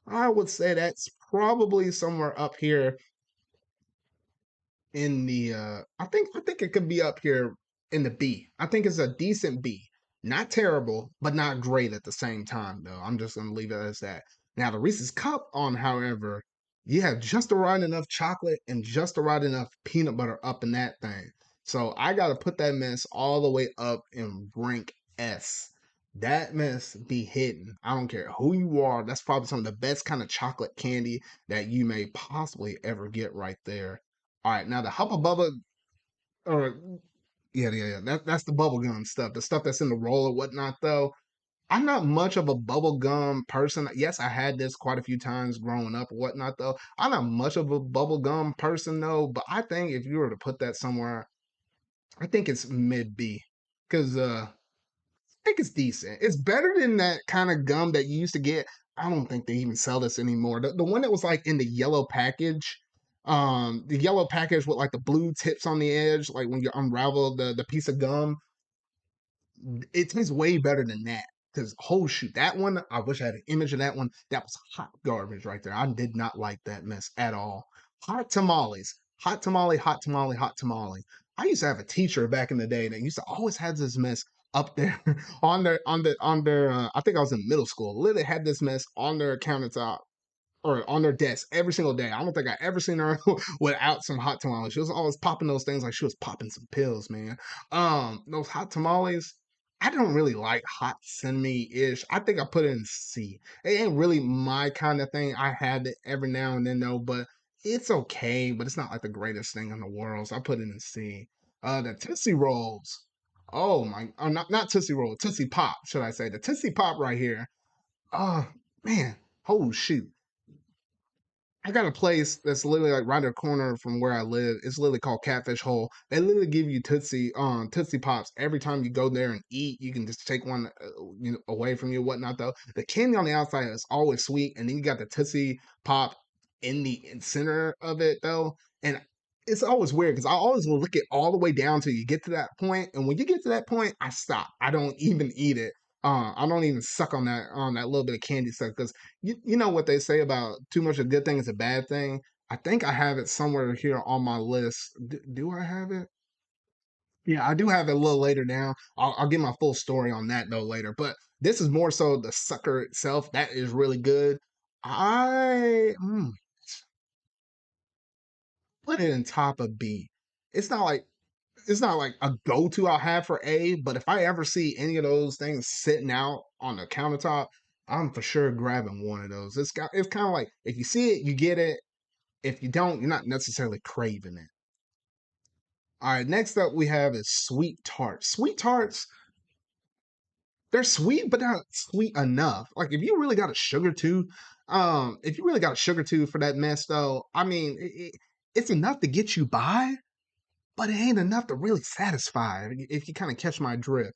I would say that's probably somewhere up here in the I think it could be up here in the B. I think it's a decent B. Not terrible, but not great at the same time though. I'm just gonna leave it as that. Now the Reese's cup on, however, you have just the right enough chocolate and just the right enough peanut butter up in that thing. So I gotta put that mess all the way up and rank S. That mess be hidden. I don't care who you are. That's probably some of the best kind of chocolate candy that you may possibly ever get right there. All right, now the Hubba Bubba, or yeah. That's the bubble gum stuff. The stuff that's in the roll or whatnot, though. I'm not much of a bubble gum person. Yes, I had this quite a few times growing up or whatnot, though. I'm not much of a bubble gum person, though. But I think if you were to put that somewhere, I think it's mid B. Because I think it's decent. It's better than that kind of gum that you used to get. I don't think they even sell this anymore. The one that was like in the yellow package, the yellow package with like the blue tips on the edge, like when you unravel the piece of gum, it tastes way better than that. Because oh shoot, that one, I wish I had an image of that one. That was hot garbage right there. I did not like that mess at all. Hot tamales, hot tamale, hot tamale, hot tamale. I used to have a teacher back in the day that used to always have this mess up there on their I think I was in middle school. Literally had this mess on their countertop or on their desk every single day. I don't think I ever seen her without some hot tamales. She was always popping those things like she was popping some pills, man. Those hot tamales, I don't really like hot cinnamon-ish. I think I put it in C. It ain't really my kind of thing. I had it every now and then though, but it's okay, but it's not like the greatest thing in the world. So I put it in C. The Tootsie Rolls. Oh my, not Tootsie Roll, Tootsie Pop, should I say. The Tootsie Pop right here. Oh man, oh shoot. I got a place that's literally like right the corner from where I live. It's literally called Catfish Hole. They literally give you Tootsie Pops every time you go there and eat. You can just take one away from you, whatnot. Though the candy on the outside is always sweet, and then you got the Tootsie Pop in the center of it though, and it's always weird because I always will look it all the way down till you get to that point, and when you get to that point, I stop. I don't even eat it. I don't even suck on that little bit of candy stuff because you know what they say about too much of a good thing is a bad thing. I think I have it somewhere here on my list. Do I have it? Yeah, I do have it a little later down. I'll get my full story on that though later. But this is more so the sucker itself. That is really good. I put it in top of B. It's not like it's not like a go-to I'll have for A, but if I ever see any of those things sitting out on the countertop, I'm for sure grabbing one of those. It's kind of like if you see it, you get it. If you don't, you're not necessarily craving it. All right, next up we have is sweet tarts. Sweet tarts, they're sweet, but not sweet enough. Like if you really got a sugar tooth for that mess though, I mean, it's enough to get you by, but it ain't enough to really satisfy. If you kind of catch my drift,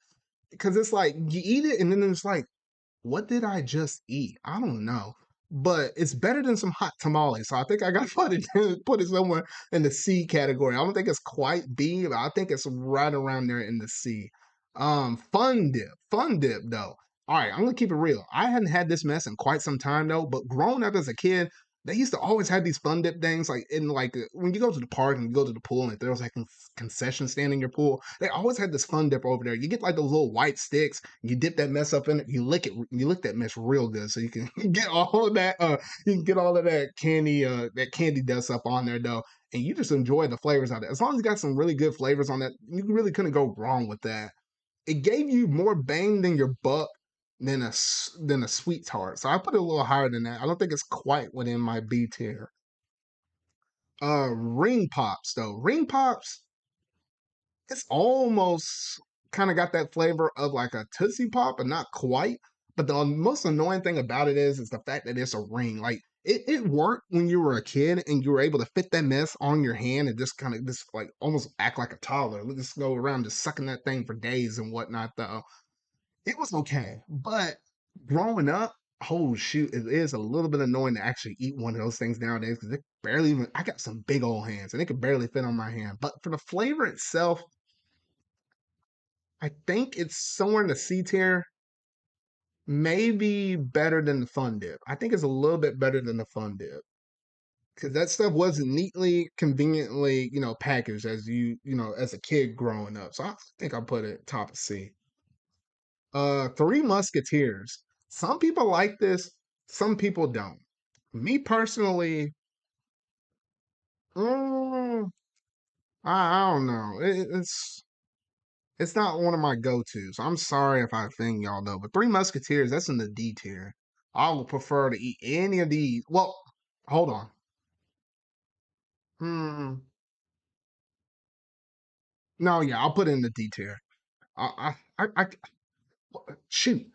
because it's like you eat it and then it's like, what did I just eat? I don't know. But it's better than some hot tamales. So I think I got to put it somewhere in the C category. I don't think it's quite B, but I think it's right around there in the C. Fun dip. Fun dip though. All right, I'm gonna keep it real. I hadn't had this mess in quite some time though, but growing up as a kid, they used to always have these fun dip things like in like when you go to the park and you go to the pool and if there was like a concession stand in your pool, they always had this fun dip over there. You get like those little white sticks, you dip that mess up in it, you lick that mess real good so you can get all of that you can get all of that candy dust up on there though. And you just enjoy the flavors of it. As long as you got some really good flavors on that, you really couldn't go wrong with that. It gave you more bang than your buck than a sweet tart. So I put it a little higher than that. I don't think it's quite within my B tier. Ring pops though. Ring pops, it's almost kind of got that flavor of like a Tootsie Pop, but not quite. But the most annoying thing about it is the fact that it's a ring. Like it worked when you were a kid and you were able to fit that mess on your hand and just kind of just like almost act like a toddler. Just go around just sucking that thing for days and whatnot though. It was okay. But growing up, oh shoot, it is a little bit annoying to actually eat one of those things nowadays because it barely even I got some big old hands and it could barely fit on my hand. But for the flavor itself, I think it's somewhere in the C tier, maybe better than the Fun Dip. I think it's a little bit better than the Fun Dip because that stuff wasn't neatly, conveniently, packaged as as a kid growing up. So I think I'll put it top of C. Three Musketeers. Some people like this, some people don't. Me personally, mm, I don't know. It's It's not one of my go-tos. I'm sorry if I offend y'all though, but Three Musketeers, that's in the D tier. I would prefer to eat any of these. Well, hold on. Hmm. No, yeah, I'll put it in the D tier. Shoot.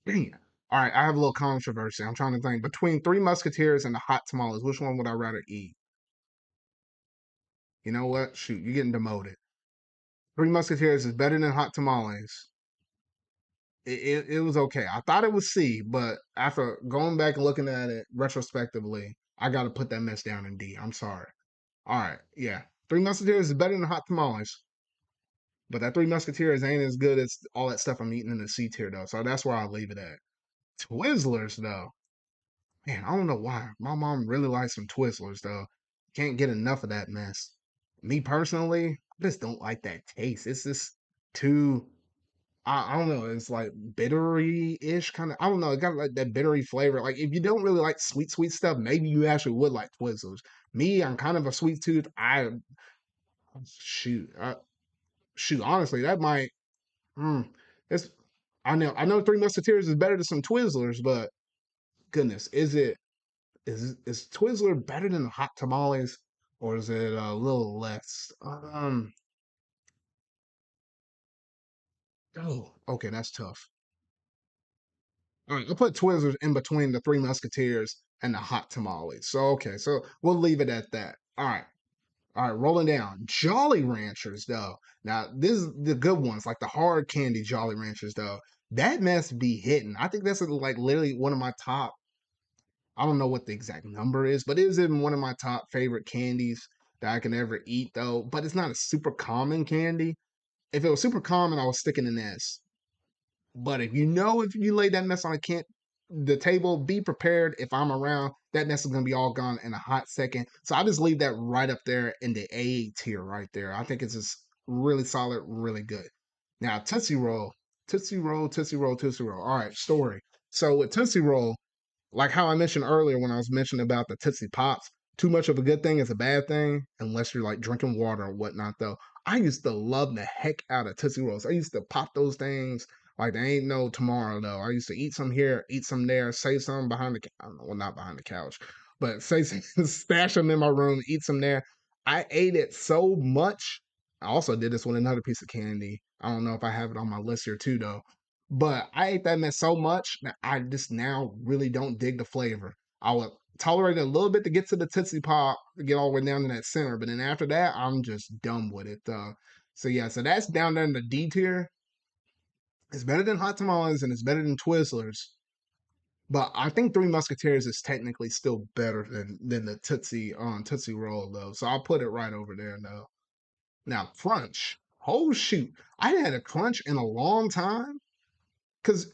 Dang it. All right, I have a little controversy. I'm trying to think between Three Musketeers and the hot tamales. Which one would I rather eat? You know what? Shoot, you're getting demoted. Three Musketeers is better than hot tamales. It was okay. I thought it was C, but after going back and looking at it retrospectively, I got to put that mess down in D. I'm sorry. All right, yeah. Three Musketeers is better than hot tamales, but that Three Musketeers ain't as good as all that stuff I'm eating in the C tier though. So that's where I'll leave it at. Twizzlers though, man, I don't know why. My mom really likes some Twizzlers though. Can't get enough of that mess. Me personally, I just don't like that taste. It's just too. I don't know. It's like bittery ish kind of. I don't know. It got like that bittery flavor. Like if you don't really like sweet stuff, maybe you actually would like Twizzlers. Me, I'm kind of a sweet tooth. Shoot, shoot. Honestly, that might. Mm, it's. I know. Three Musketeers is better than some Twizzlers, but goodness, is Twizzler better than hot tamales, or is it a little less? Oh, okay, that's tough. All right, I'll put Twizzlers in between the Three Musketeers and the hot tamales. So okay, so we'll leave it at that. All right, rolling down. Jolly Ranchers, though. Now, this is the good ones, like the hard candy Jolly Ranchers, though. That must be hitting. I think that's like literally one of my top. I don't know what the exact number is, but it is in one of my top favorite candies that I can ever eat, though. But it's not a super common candy. If it was super common, I was sticking an S. But if you lay that mess on the table, be prepared. If I'm around, that mess is gonna be all gone in a hot second. So I just leave that right up there in the A tier, right there. I think it's just really solid, really good. Now Tootsie Roll, Tootsie Roll, Tootsie Roll, Tootsie Roll. All right, story. So with Tootsie Roll, like how I mentioned earlier when I was mentioning about the Tootsie Pops, too much of a good thing is a bad thing unless you're like drinking water or whatnot. Though I used to love the heck out of Tootsie Rolls. I used to pop those things like there ain't no tomorrow though. I used to eat some here, eat some there, save some behind the I don't know, well not behind the couch, but save some, stash them in my room, eat some there. I ate it so much. I also did this with another piece of candy. I don't know if I have it on my list here too though. But I ate that mess so much that I just now really don't dig the flavor. I would tolerate it a little bit to get to the Tootsie Pop, to get all the way down to that center, but then after that, I'm just done with it. So yeah, so that's down there in the D tier. It's better than Hot Tamales and it's better than Twizzlers. But I think Three Musketeers is technically still better than the Tootsie Roll though. So I'll put it right over there though. Now Crunch. Oh shoot. I hadn't had a crunch in a long time. Because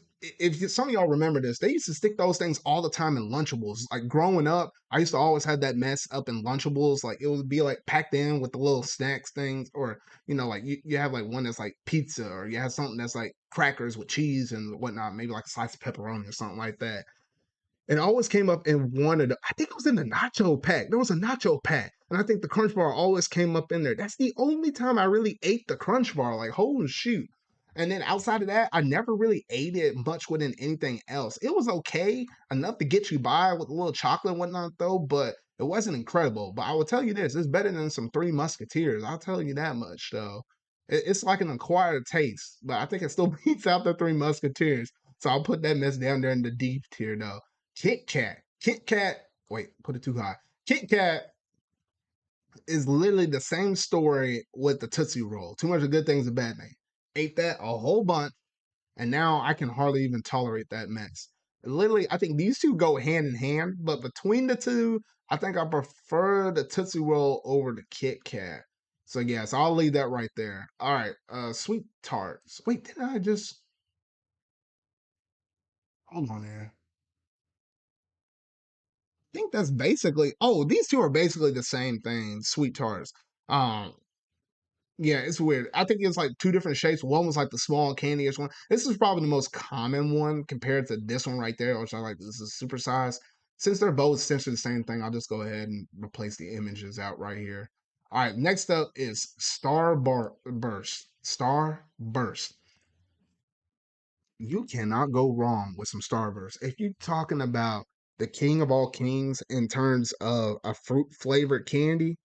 some of y'all remember this, they used to stick those things all the time in Lunchables. Like growing up, I used to always have that mess up in Lunchables. Like it would be like packed in with the little snacks things, or like you have like one that's like pizza, or you have something that's like crackers with cheese and whatnot, maybe like a slice of pepperoni or something like that. It always came up in one of the, I think it was in the nacho pack. There was a nacho pack. And I think the Crunch Bar always came up in there. That's the only time I really ate the Crunch Bar. Like, holy shoot. And then outside of that, I never really ate it much within anything else. It was okay, enough to get you by with a little chocolate and whatnot, though, but it wasn't incredible. But I will tell you this, it's better than some Three Musketeers. I'll tell you that much, though. It's like an acquired taste, but I think it still beats out the Three Musketeers. So I'll put that mess down there in the deep tier, though. Kit Kat. Kit Kat. Wait, put it too high. Kit Kat is literally the same story with the Tootsie Roll. Too much of good things, a bad thing. Ate that a whole bunch, and now I can hardly even tolerate that mess. Literally, I think these two go hand in hand, but between the two, I think I prefer the Tootsie Roll over the Kit Kat. So yeah, so I'll leave that right there. All right, sweet tarts. Wait, didn't I just hold on there? Think that's basically. Oh, these two are basically the same thing. Sweet tarts. Um, yeah, it's weird. I think it's like two different shapes. One was like the small candyish one. This is probably the most common one compared to this one right there, which I like. This is super size. Since they're both essentially the same thing, I'll just go ahead and replace the images out right here. All right, next up is Starburst. You cannot go wrong with some Starburst. If you're talking about the king of all kings in terms of a fruit flavored candy,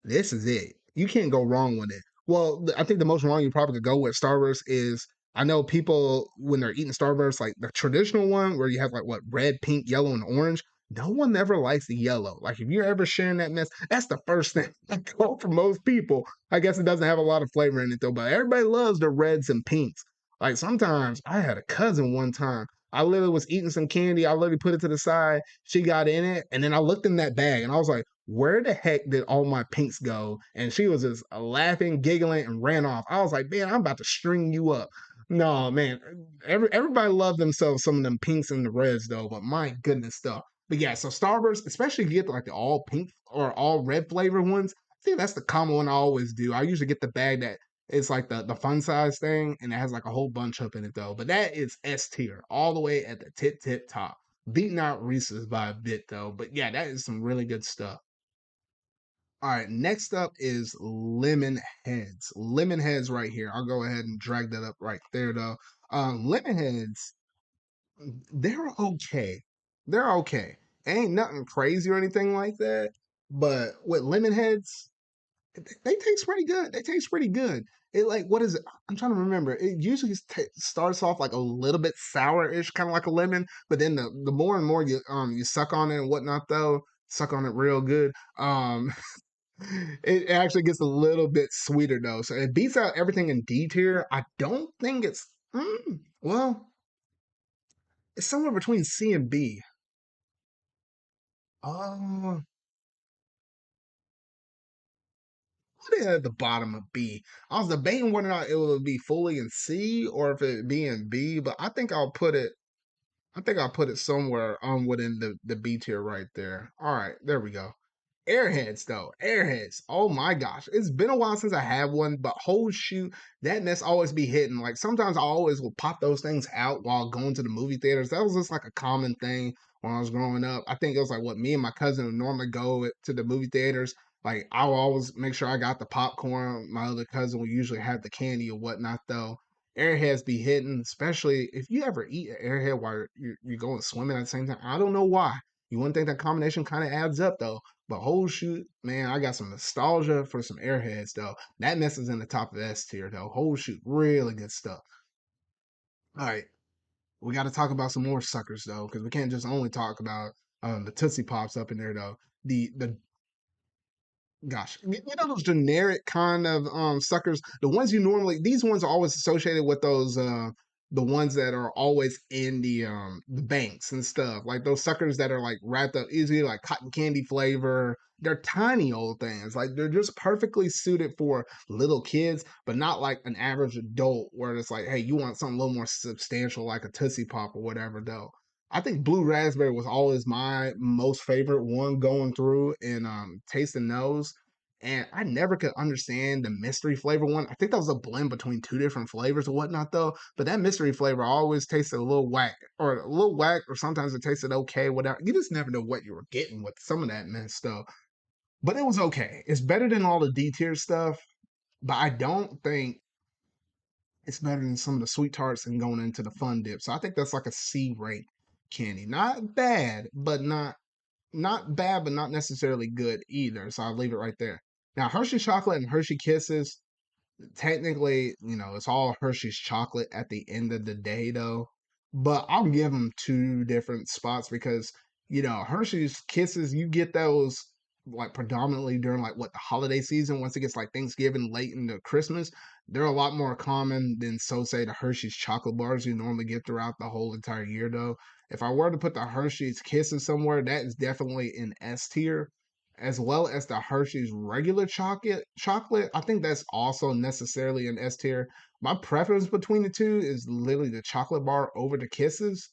this is it. You can't go wrong with it. Well, I think the most wrong you probably could go with Starburst is I know people when they're eating Starburst, like the traditional one where you have like what red, pink, yellow, and orange. No one ever likes the yellow. Like if you're ever sharing that mess, that's the first thing I go for most people. I guess it doesn't have a lot of flavor in it though, but everybody loves the reds and pinks. Like sometimes I had a cousin one time. I literally was eating some candy. I literally put it to the side. She got in it, and then I looked in that bag, and I was like, where the heck did all my pinks go? And she was just laughing, giggling, and ran off. I was like, man, I'm about to string you up. No, man, everybody loved themselves some of them pinks and the reds though, but my goodness stuff. But yeah, so Starburst, especially if you get like the all pink or all red flavor ones, I think that's the common one I always do. I usually get the bag that it's like the fun size thing, and it has like a whole bunch up in it though. But that is S tier, all the way at the tip top. Beating out Reese's by a bit though. But yeah, that is some really good stuff. All right, next up is lemon heads. Lemon heads right here. I'll go ahead and drag that up right there though. Lemon heads, they're okay. They're okay. Ain't nothing crazy or anything like that. But with lemon heads, they taste pretty good. They taste pretty good. It like what is it? I'm trying to remember. It usually starts off like a little bit sour-ish, kind of like a lemon. But then the more and more you suck on it and whatnot though, suck on it real good. It actually gets a little bit sweeter though, so it beats out everything in D tier. I don't think it's well, it's somewhere between C and B. Oh, put it at the bottom of B. I was debating whether or not it would be fully in C or if it be in B, but I think I'll put it. I think I'll put it somewhere within the B tier right there. All right, there we go. Airheads though, airheads. Oh my gosh, it's been a while since I had one, but whole shoot, that mess always be hitting. Like sometimes I always will pop those things out while going to the movie theaters. That was just like a common thing when I was growing up. I think it was like what me and my cousin would normally go to the movie theaters. Like I'll always make sure I got the popcorn. My other cousin would usually have the candy or whatnot though. Airheads be hitting, especially if you ever eat an airhead while you're going swimming at the same time. I don't know why. You wouldn't think that combination kind of adds up though. But whole shoot, man, I got some nostalgia for some airheads though. That mess is in the top of S tier though. Whole shoot, really good stuff. All right, we got to talk about some more suckers though, because we can't just only talk about the Tootsie Pops up in there though. The gosh, you know those generic kind of suckers, the ones you normally these ones are always associated with those the ones that are always in the banks and stuff. Like those suckers that are like wrapped up easily like cotton candy flavor. They're tiny old things. Like they're just perfectly suited for little kids, but not like an average adult where it's like, hey, you want something a little more substantial like a Tootsie Pop or whatever though. I think blue raspberry was always my most favorite one going through and tasting those. And I never could understand the mystery flavor one. I think that was a blend between two different flavors or whatnot though. But that mystery flavor always tasted a little whack, or sometimes it tasted okay, whatever. You just never know what you were getting with some of that mess stuff. But it was okay. It's better than all the D tier stuff, but I don't think it's better than some of the sweet tarts and going into the fun dip. So I think that's like a C rank candy. Not bad, but not bad, but not necessarily good either. So I'll leave it right there. Now Hershey chocolate and Hershey Kisses, technically, it's all Hershey's chocolate at the end of the day, though. But I'll give them two different spots because, Hershey's Kisses, you get those like predominantly during like what the holiday season. Once it gets like Thanksgiving, late into Christmas, they're a lot more common than so say the Hershey's chocolate bars you normally get throughout the whole entire year, though. If I were to put the Hershey's Kisses somewhere, that is definitely in S tier as well as the Hershey's regular chocolate. I think that's also necessarily an S tier. My preference between the two is literally the chocolate bar over the kisses.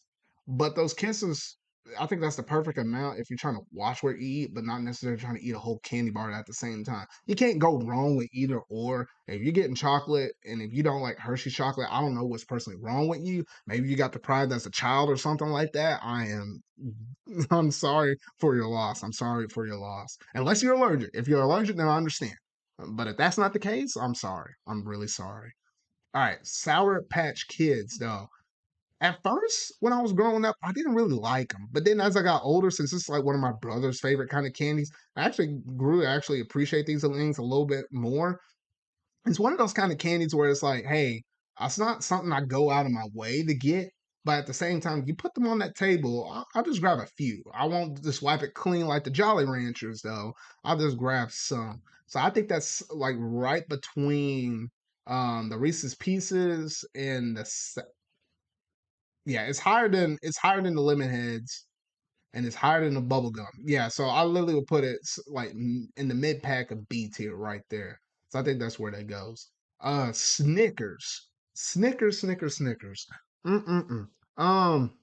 But those kisses, I think that's the perfect amount if you're trying to watch what you eat, but not necessarily trying to eat a whole candy bar at the same time. You can't go wrong with either or. If you're getting chocolate and if you don't like Hershey chocolate, I don't know what's personally wrong with you. Maybe you got deprived as a child or something like that. I'm sorry for your loss. I'm sorry for your loss. Unless you're allergic. If you're allergic, then I understand. But if that's not the case, I'm sorry. I'm really sorry. All right, Sour Patch Kids, though. At first, when I was growing up, I didn't really like them. But then as I got older, since it's like one of my brother's favorite kind of candies, I actually grew to actually appreciate these things a little bit more. It's one of those kind of candies where it's like, hey, it's not something I go out of my way to get, but at the same time, you put them on that table, I'll just grab a few. I won't just wipe it clean like the Jolly Ranchers, though. I'll just grab some. So I think that's like right between the Reese's Pieces and yeah, it's higher than the Lemon Heads and it's higher than the bubble gum. Yeah, so I literally would put it like in the mid pack of B tier right there. So I think that's where that goes. Snickers, Snickers. Mm-mm-mm. Um,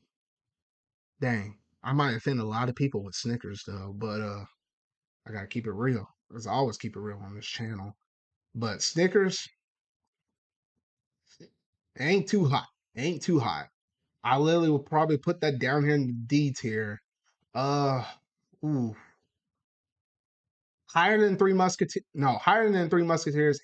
dang, I might offend a lot of people with Snickers though, but I gotta keep it real. Cause I always keep it real on this channel. But Snickers ain't too hot. Ain't too hot. I literally will probably put that down here in the D tier. Uh, ooh, higher than Three Musketeers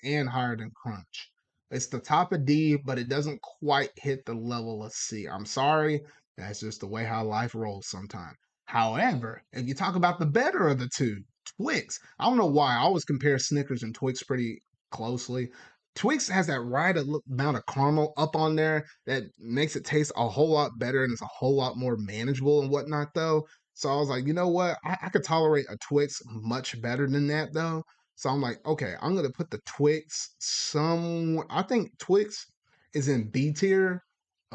and higher than Crunch. It's the top of D, but it doesn't quite hit the level of C. I'm sorry, that's just the way how life rolls sometimes. However, if you talk about the better of the two, Twix. I don't know why I always compare Snickers and Twix pretty closely. Twix has that right amount of caramel up on there that makes it taste a whole lot better and it's a whole lot more manageable and whatnot though. So I was like, you know what? I could tolerate a Twix much better than that though. So I'm like, okay, I'm gonna put the Twix somewhere. I think Twix is in B tier.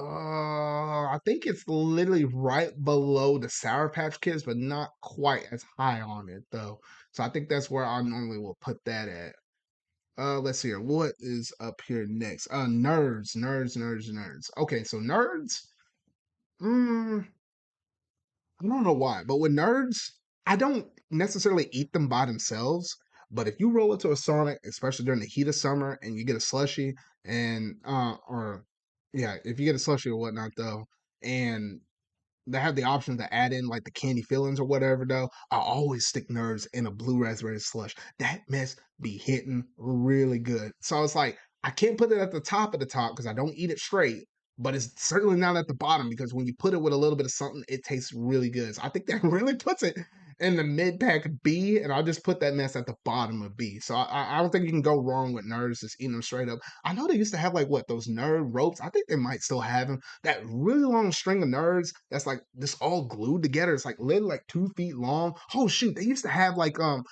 I think it's literally right below the Sour Patch Kids, but not quite as high on it though. So I think that's where I normally will put that at. Let's see here. What is up here next? Nerds. Okay, so nerds. Mm, I don't know why, but with nerds, I don't necessarily eat them by themselves. But if you roll into a Sonic, especially during the heat of summer, and you get a slushy, and or yeah, if you get a slushy or whatnot though, and they have the option to add in like the candy fillings or whatever though, I always stick nerds in a blue raspberry slush. That mess be hitting really good. So it's like I can't put it at the top of the top because I don't eat it straight, but it's certainly not at the bottom because when you put it with a little bit of something, it tastes really good. So I think that really puts it in the mid pack B, and I'll just put that mess at the bottom of B. So I don't think you can go wrong with nerds just eating them straight up. I know they used to have like what those nerd ropes. I think they might still have them. That really long string of nerds that's like just all glued together. It's like literally like 2 feet long. Oh shoot, they used to have like I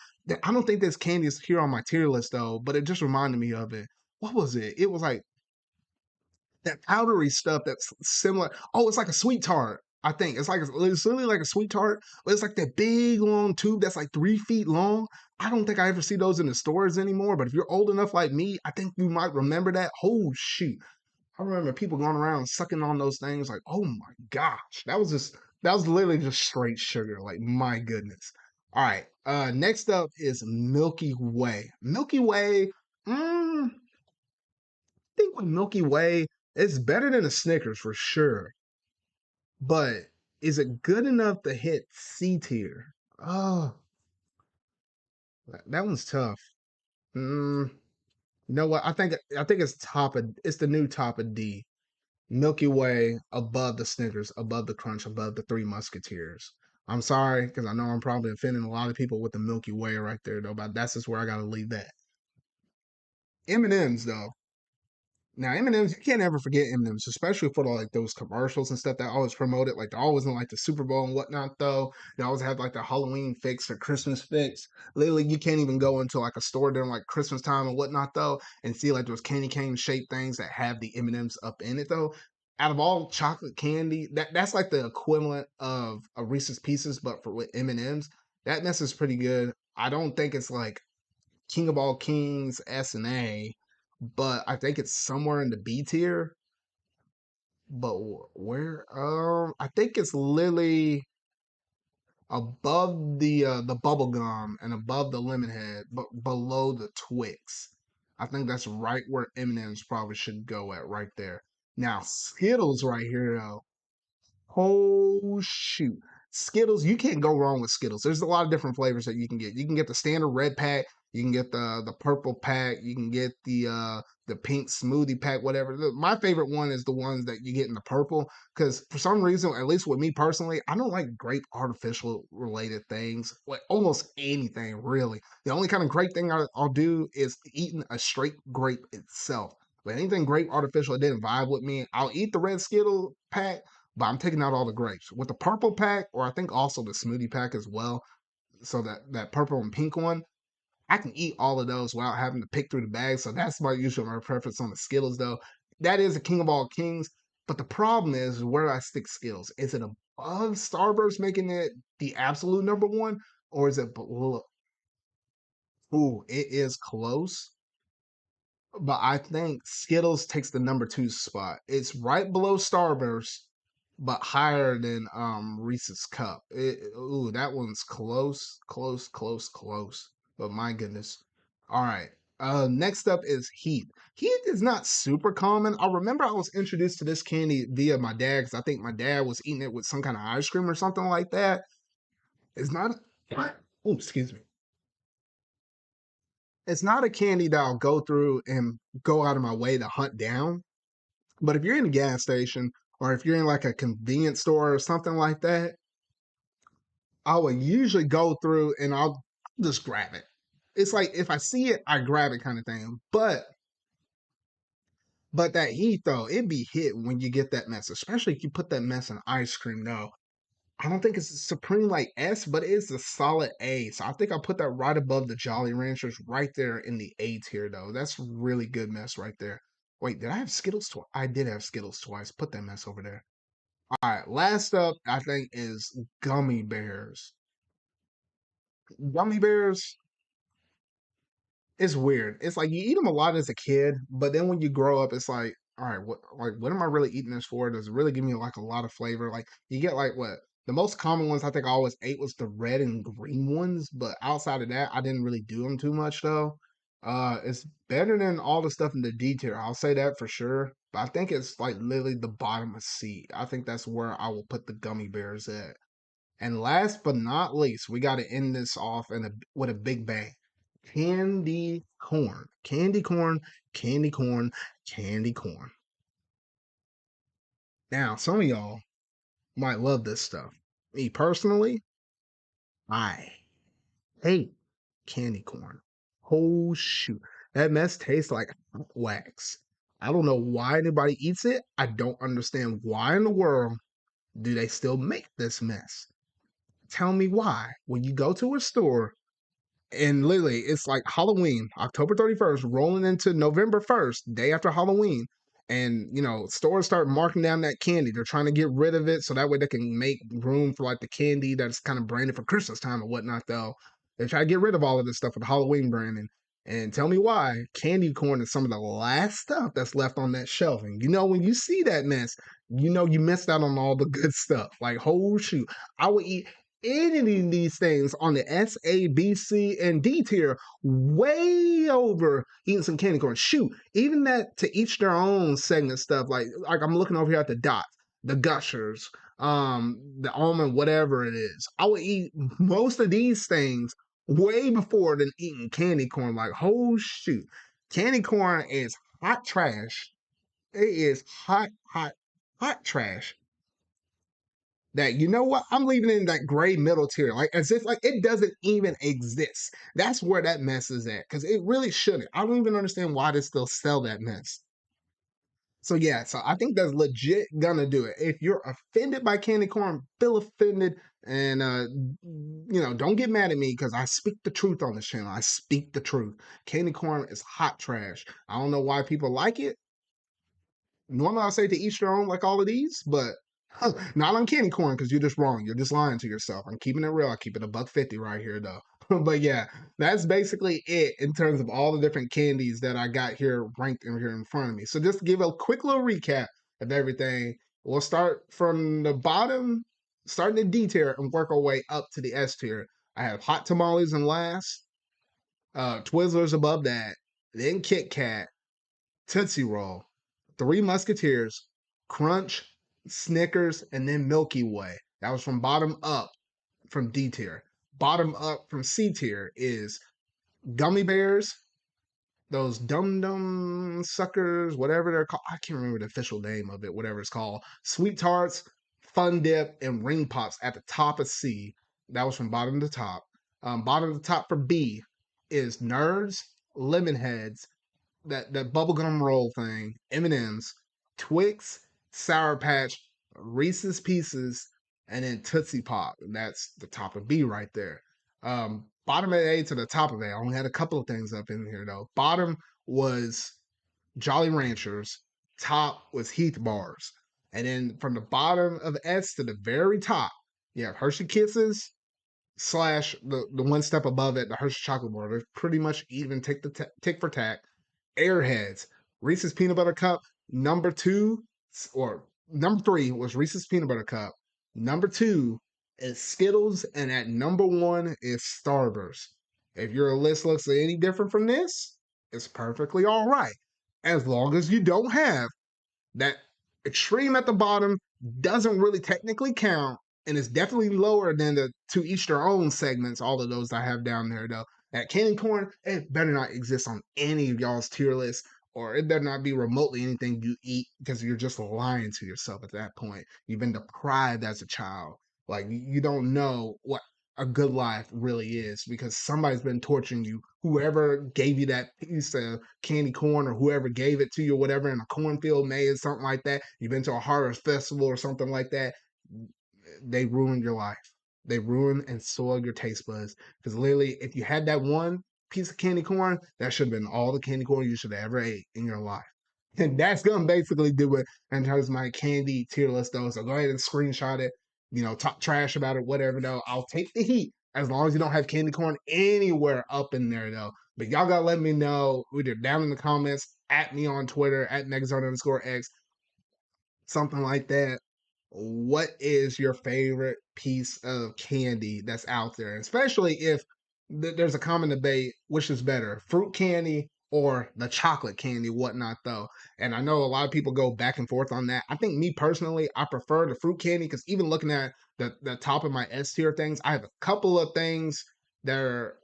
don't think this candy is here on my tier list though, but it just reminded me of it. What was it? It was like that powdery stuff that's similar. Oh, it's like a sweet tart. I think it's literally like a sweet tart, but it's like that big long tube that's like 3 feet long. I don't think I ever see those in the stores anymore. But if you're old enough like me, I think you might remember that. Oh shoot, I remember people going around sucking on those things like, oh my gosh, that was literally just straight sugar. Like my goodness. All right, next up is Milky Way. Milky Way. I think with Milky Way, it's better than a Snickers for sure. But is it good enough to hit C tier? Oh, that one's tough. Mm, you know what? I think it's the new top of D. Milky Way above the Snickers, above the Crunch, above the Three Musketeers. I'm sorry because I know I'm probably offending a lot of people with the Milky Way right there though, but that's just where I gotta leave that. M&M's though. Now M&M's, you can't ever forget M&M's, especially for like those commercials and stuff that always promote it. Like they're always in like the Super Bowl and whatnot. Though they always have like the Halloween fix or Christmas fix. Literally, you can't even go into like a store during like Christmas time and whatnot though, and see like those candy cane shaped things that have the M&M's up in it though. Out of all chocolate candy, that's like the equivalent of a Reese's Pieces, but for with M&M's. That mess is pretty good. I don't think it's like King of All Kings S and A, but I think it's somewhere in the B tier. But where? I think it's literally above the bubble gum and above the lemon head, but below the Twix. I think that's right where M&M's probably should go at right there. Now Skittles right here though. Oh shoot. Skittles, you can't go wrong with Skittles. There's a lot of different flavors that you can get. You can get the standard red pack. You can get the purple pack. You can get the pink smoothie pack, whatever. My favorite one is the ones that you get in the purple, because for some reason, at least with me personally, I don't like grape artificial related things, like almost anything really. The only kind of grape thing I'll do is eating a straight grape itself. But anything grape artificial, it didn't vibe with me. I'll eat the red Skittle pack, but I'm taking out all the grapes. With the purple pack, or I think also the smoothie pack as well, so that purple and pink one, I can eat all of those without having to pick through the bag. So that's my preference on the Skittles, though. That is a king of all kings. But the problem is, where do I stick Skittles? Is it above Starburst, making it the absolute number one, or is it below? Ooh, it is close, but I think Skittles takes the number two spot. It's right below Starburst, but higher than Reese's Cup. Ooh, that one's close, close, close, close. But my goodness. All right. Next up is Heat. Heat is not super common. I remember I was introduced to this candy via my dad, because I think my dad was eating it with some kind of ice cream or something like that. It's not. Oh, excuse me. It's not a candy that I'll go through and go out of my way to hunt down. But if you're in a gas station, or if you're in like a convenience store or something like that, I will usually go through and I'll just grab it. It's like if I see it, I grab it kind of thing. But that heat though, it be hit when you get that mess, especially if you put that mess in ice cream though. I don't think it's a supreme like S, but it's a solid A. So I think I'll put that right above the Jolly Ranchers, right there in the A tier though. That's really good mess right there. Wait, did I have Skittles twice? I did have Skittles twice. Put that mess over there. All right, last up, I think, is gummy bears. Gummy bears, it's weird. It's like you eat them a lot as a kid, but then when you grow up, it's all right, what am I really eating this for? Does it really give me like a lot of flavor? Like you get like what the most common ones I think I always ate was the red and green ones, but outside of that, I didn't really do them too much though. It's better than all the stuff in the D tier. I'll say that for sure. But I think it's like literally the bottom of C. I think that's where I will put the gummy bears at. And last but not least, we got to end this off with a big bang. Candy corn, candy corn, candy corn, candy corn. Now, some of y'all might love this stuff. Me personally, I hate candy corn. Oh shoot, that mess tastes like hot wax. I don't know why anybody eats it. I don't understand why in the world do they still make this mess. Tell me why. When you go to a store and literally it's like Halloween, October 31st, rolling into November 1st, day after Halloween. And stores start marking down that candy. They're trying to get rid of it so that way they can make room for like the candy that's kind of branded for Christmas time and whatnot, though. They try to get rid of all of this stuff with Halloween branding. And tell me why candy corn is some of the last stuff that's left on that shelf. And when you see that mess, you missed out on all the good stuff. Like, oh shoot, I would eat any of these things on the S, A, B, C, and D tier way over eating some candy corn. Shoot, even that to each their own segment stuff. Like I'm looking over here at the dots, the gushers, the almond, whatever it is. I would eat most of these things way before than eating candy corn. Like, oh shoot, candy corn is hot trash. It is hot, hot, hot trash that what, I'm leaving in that gray middle tier, like as if like it doesn't even exist. That's where that mess is at, because it really shouldn't. I don't even understand why they still sell that mess. So yeah, so I think that's legit gonna do it. If you're offended by candy corn, feel offended, and don't get mad at me because I speak the truth on this channel. I speak the truth. Candy corn is hot trash. I don't know why people like it. Normally I say to each their own, like all of these, but not on candy corn, because you're just wrong. You're just lying to yourself. I'm keeping it real. I keep it a buck 50 right here though. But yeah, that's basically it in terms of all the different candies that I got here ranked in here in front of me. So just to give a quick little recap of everything, we'll start from the bottom, starting the D tier and work our way up to the S tier. I have hot tamales in last, Twizzlers above that, then Kit Kat, Tootsie Roll, Three Musketeers, Crunch, Snickers, and then Milky Way. That was from bottom up from D tier. Bottom up from C tier is gummy bears, those dum dum suckers, whatever they're called. I can't remember the official name of it, whatever it's called. Sweet tarts, Fun Dip, and ring pops at the top of C. That was from bottom to top. Bottom to top for B is Nerds, Lemon Heads, that bubblegum roll thing, M&Ms, Twix, Sour Patch, Reese's Pieces, and then Tootsie Pop. And that's the top of B right there. Bottom of A to the top of A. I only had a couple of things up in here though. Bottom was Jolly Ranchers. Top was Heath Bars. And then from the bottom of S to the very top, you have Hershey Kisses, slash the one step above it, the Hershey chocolate bar. They're pretty much even tick for tack. Airheads, Reese's Peanut Butter Cup. Number two, or number three was Reese's Peanut Butter Cup. Number two is Skittles, and at number one is Starburst. If your list looks any different from this, it's perfectly all right, as long as you don't have that extreme at the bottom. Doesn't really technically count, and it's definitely lower than the to each their own segments. All of those I have down there though. That candy corn, it better not exist on any of y'all's tier list, or it better not be remotely anything you eat, because you're just lying to yourself at that point. You've been deprived as a child. Like you don't know what a good life really is, because somebody's been torturing you. Whoever gave you that piece of candy corn, or whoever gave it to you, or whatever, in a cornfield maze, something like that. You've been to a harvest festival or something like that. They ruined your life. They ruined and soiled your taste buds. Because literally, if you had that one piece of candy corn, that should have been all the candy corn you should have ever ate in your life. And that's gonna basically do it in terms of my candy tier list though. So go ahead and screenshot it, talk trash about it, whatever though. I'll take the heat as long as you don't have candy corn anywhere up in there though. But y'all gotta let me know either down in the comments, at me on Twitter, at Megazone_X, something like that. What is your favorite piece of candy that's out there? Especially if there's a common debate, which is better, fruit candy or the chocolate candy, whatnot, though. And I know a lot of people go back and forth on that. I think me personally, I prefer the fruit candy, because even looking at the top of my S tier things, I have a couple of things that are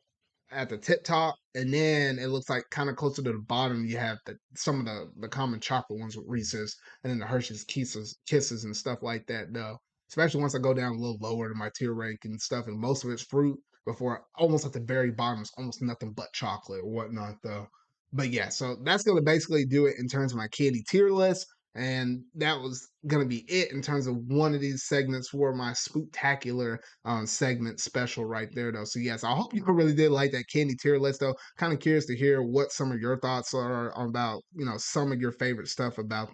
at the tip top, and then it looks like kind of closer to the bottom. You have some of the common chocolate ones with Reese's, and then the Hershey's Kisses and stuff like that. Though, especially once I go down a little lower to my tier rank and stuff, and most of it's fruit. Before almost at the very bottom, it's almost nothing but chocolate or whatnot. Though, but yeah, so that's gonna basically do it in terms of my candy tier list. And that was gonna be it in terms of one of these segments for my Spooktacular segment special right there though. So yes, I hope you really did like that candy tier list though. Kind of curious to hear what some of your thoughts are about, some of your favorite stuff about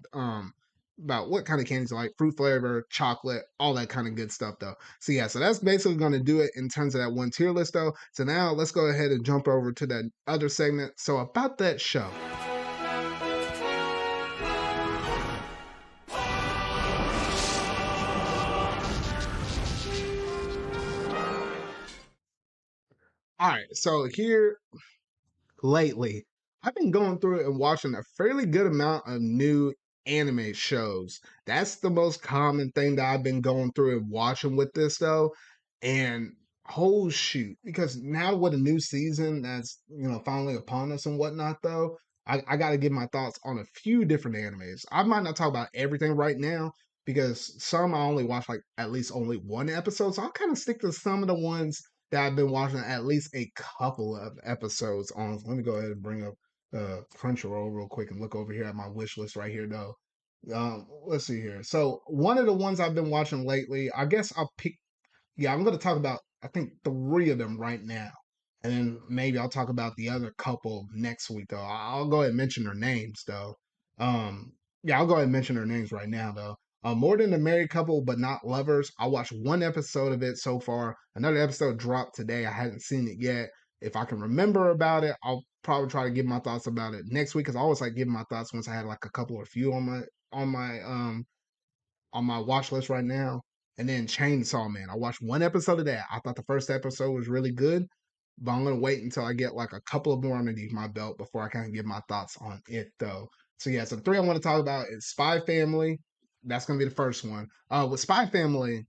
what kind of candies you like, fruit flavor, chocolate, all that kind of good stuff though. So yeah, so that's basically going to do it in terms of that one tier list though. So now let's go ahead and jump over to that other segment. So about that show. All right, so here lately, I've been going through it and watching a fairly good amount of new anime shows. That's the most common thing that I've been going through and watching with this though. And whole shoot, because now with a new season that's finally upon us and whatnot though, I got to give my thoughts on a few different animes. I might not talk about everything right now, because some I only watch like at least only one episode, so I'll kind of stick to some of the ones that I've been watching at least a couple of episodes on. Let me go ahead and bring up Crunchyroll real quick and look over here at my wish list right here though. Let's see here. So one of the ones I've been watching lately, I guess I'll pick. Yeah, I'm going to talk about I think three of them right now, and then maybe I'll talk about the other couple next week though. I'll go ahead and mention their names though. Um, yeah, I'll go ahead and mention their names right now though. More Than a Married Couple But Not Lovers. I watched one episode of it so far. Another episode dropped today. I hadn't seen it yet. If I can remember about it, I'll probably try to give my thoughts about it next week, because I always like giving my thoughts once I had like a couple or few on my on my watch list right now. And then Chainsaw Man. I watched one episode of that. I thought the first episode was really good, but I'm gonna wait until I get like a couple of more underneath my belt before I kind of give my thoughts on it though. So yeah, so the three I want to talk about is Spy Family. That's gonna be the first one. With Spy Family,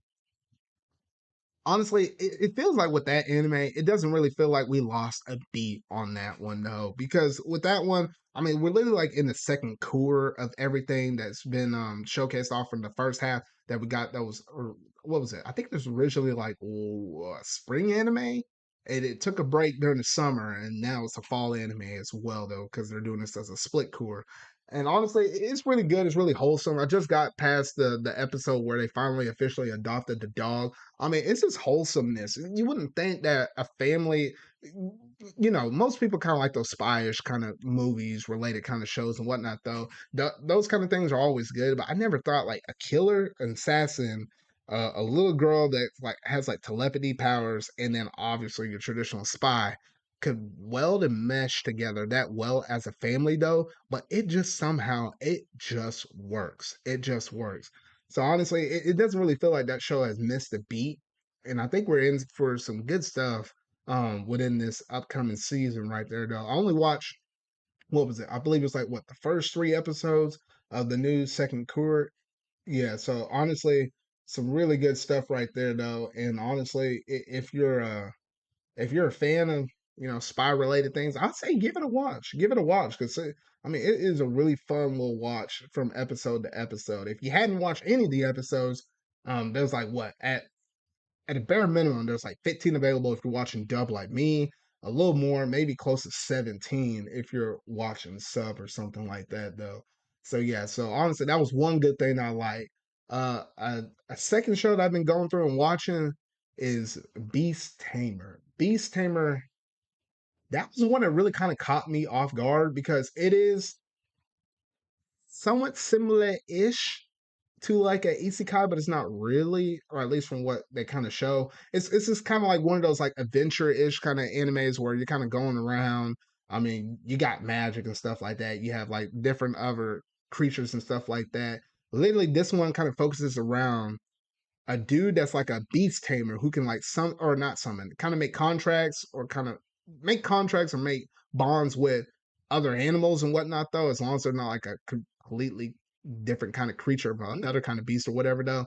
Honestly, it feels like with that anime, it doesn't really feel like we lost a beat on that one though, because with that one, I mean, we're literally like in the second core of everything that's been showcased off from the first half that we got. That was, or what was it? I think it was originally like a spring anime. It took a break during the summer, and now it's a fall anime as well though, because they're doing this as a split core. And honestly, it's really good. It's really wholesome. I just got past the episode where they finally officially adopted the dog. I mean, it's just wholesomeness. You wouldn't think that a family, most people kind of like those spyish kind of movies, related kind of shows and whatnot, though. Those kind of things are always good, but I never thought like a killer, an assassin, a little girl that like has like telepathy powers, and then obviously your traditional spy could weld and mesh together that well as a family, though. But it just somehow, it just works. It just works. So honestly, it doesn't really feel like that show has missed a beat, and I think we're in for some good stuff within this upcoming season right there. Though I only watched, what was it? I believe it's like what, the first three episodes of the new second court. Yeah. So honestly, some really good stuff right there though. And honestly, if you're a fan of spy related things, I'd say give it a watch. Give it a watch because I mean it is a really fun little watch from episode to episode. If you hadn't watched any of the episodes, there's like what, at a bare minimum, there's like 15 available if you're watching dub like me. A little more, maybe close to 17 if you're watching sub or something like that, though. So yeah, so honestly, that was one good thing I like. A second show that I've been going through and watching is Beast Tamer. Beast Tamer, that was one that really kind of caught me off guard because it is somewhat similar-ish to like a isekai, but it's not really, or at least from what they kind of show. It's just kind of like one of those like adventure-ish kind of animes where you're kind of going around. I mean, you got magic and stuff like that. You have like different other creatures and stuff like that. Literally, this one kind of focuses around a dude that's like a beast tamer who can like some or not summon, kind of make contracts or kind of make contracts or make bonds with other animals and whatnot though, as long as they're not like a completely different kind of creature, but another kind of beast or whatever though.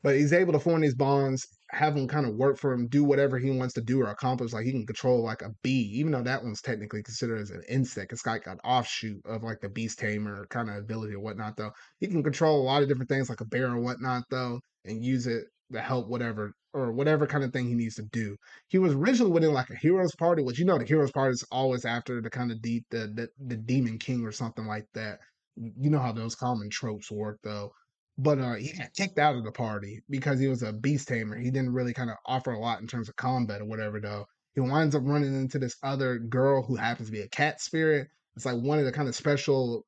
But he's able to form these bonds, have him kind of work for him, do whatever he wants to do or accomplish. Like he can control like a bee, even though that one's technically considered as an insect. It's like an offshoot of like the beast tamer kind of ability or whatnot, though. He can control a lot of different things like a bear or whatnot, though, and use it to help whatever or whatever kind of thing he needs to do. He was originally within like a hero's party, which the hero's party is always after the kind of deep the demon king or something like that. You know how those common tropes work though, but he got kicked out of the party because he was a beast tamer. He didn't really kind of offer a lot in terms of combat or whatever, though. He winds up running into this other girl who happens to be a cat spirit. It's like one of the kind of special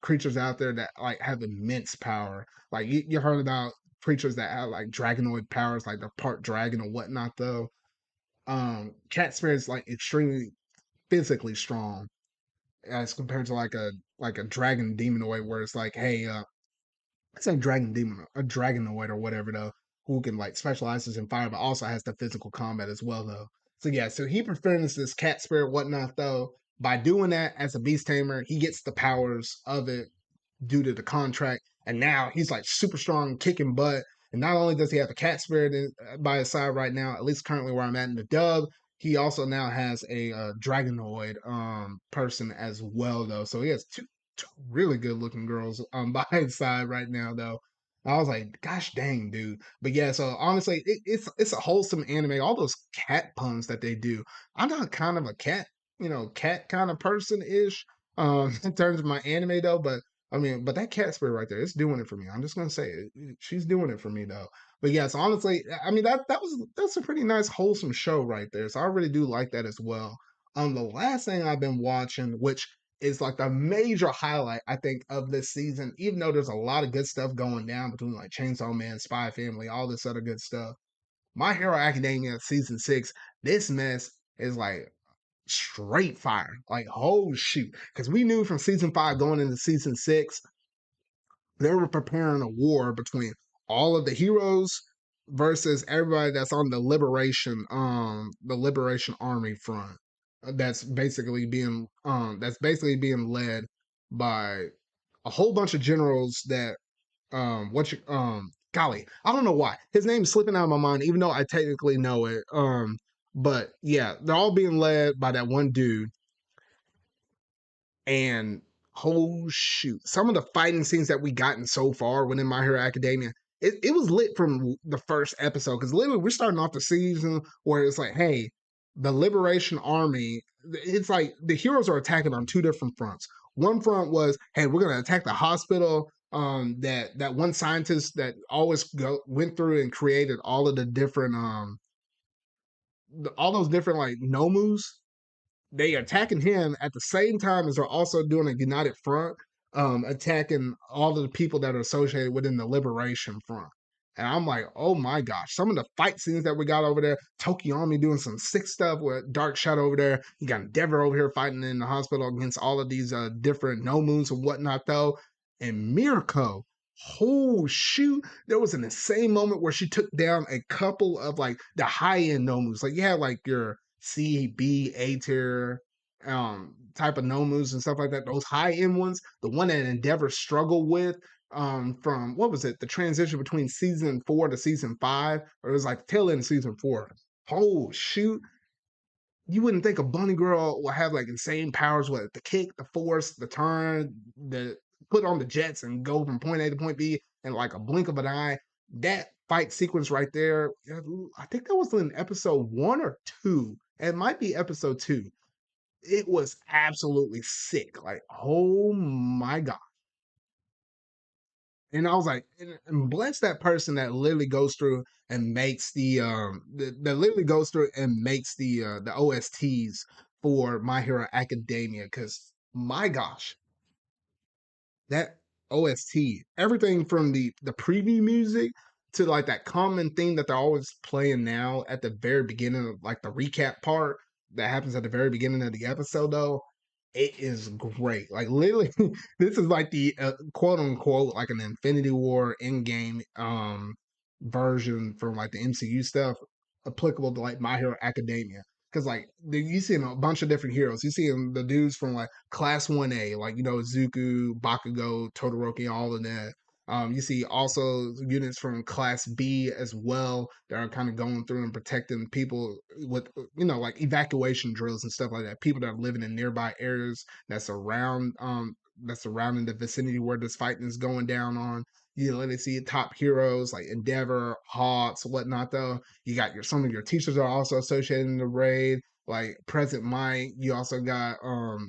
creatures out there that like have immense power. Like you heard about creatures that have like dragonoid powers, like they're part dragon or whatnot, though. Cat spirit's like extremely physically strong as compared to like a dragon demonoid where it's like, hey, it's a dragon demon, a dragonoid or whatever though, who can like specializes in fire, but also has the physical combat as well though. So yeah, so he befriends this cat spirit whatnot though. By doing that as a beast tamer, he gets the powers of it due to the contract, and now he's like super strong, kicking butt. And not only does he have a cat spirit by his side right now, at least currently where I'm at in the dub, he also now has a dragonoid person as well though. So he has two really good looking girls by his side right now though. I was like, gosh dang, dude. But yeah, so honestly, it's a wholesome anime. All those cat puns that they do. I'm not kind of a cat, cat kind of person ish in terms of my anime though, but I mean, but that cat spirit right there, it's doing it for me. I'm just gonna say it. She's doing it for me though. But yes, honestly, I mean that's a pretty nice wholesome show right there. So I really do like that as well. The last thing I've been watching, which is like the major highlight I think of this season, even though there's a lot of good stuff going down between like Chainsaw Man, Spy Family, all this other good stuff. My Hero Academia season 6, this mess is like straight fire. Like, oh shoot. Because we knew from season 5 going into season 6, they were preparing a war between all of the heroes versus everybody that's on the liberation army front. That's basically being led by a whole bunch of generals that what you golly, I don't know why his name's slipping out of my mind, even though I technically know it. But yeah, they're all being led by that one dude, and oh shoot, some of the fighting scenes that we gotten so far within My Hero Academia, it was lit from the first episode because literally we're starting off the season where it's like, hey, the Liberation Army, it's like the heroes are attacking on two different fronts. One front was, hey, we're gonna attack the hospital. That one scientist that always went through and created all of the different all those different like nomus, they attacking him at the same time as they're also doing a united front, attacking all of the people that are associated within the Liberation Front. And I'm like, oh my gosh, some of the fight scenes that we got over there, Tokiyomi doing some sick stuff with Dark Shadow over there. You got Endeavor over here fighting in the hospital against all of these different Nomus and whatnot, though. And Mirko, oh shoot, there was an insane moment where she took down a couple of like the high end Nomus. Like you had like your C, B, A tier type of nomus and stuff like that. Those high end ones, the one that Endeavor struggled with from what was it, the transition between season 4 to season 5, or it was like tail end of season 4. Oh shoot. You wouldn't think a bunny girl will have like insane powers with the kick, the force, the turn, the put on the jets and go from point A to point B in like a blink of an eye. That fight sequence right there, I think that was in episode 1 or 2. It might be episode 2. It was absolutely sick. Like, oh my god. And I was like, and bless that person that literally goes through and makes that literally goes through and makes the OSTs for My Hero Academia. Cause my gosh, that OST, everything from the preview music to like that common thing that they're always playing now at the very beginning of like the recap part that happens at the very beginning of the episode though, it is great. Like literally, this is like the quote unquote like an Infinity War in game version from like the MCU stuff applicable to like My Hero Academia. Because like you see a bunch of different heroes. You see the dudes from like Class 1A, like you know Zuko, Bakugo, Todoroki, all of that. You see also units from Class B as well that are kind of going through and protecting people with like evacuation drills and stuff like that. People that are living in nearby areas that's surrounding the vicinity where this fighting is going down on. You literally see top heroes like Endeavor, Hawks, whatnot. Though you got some of your teachers are also associated in the raid, like Present Mic. You also got oh,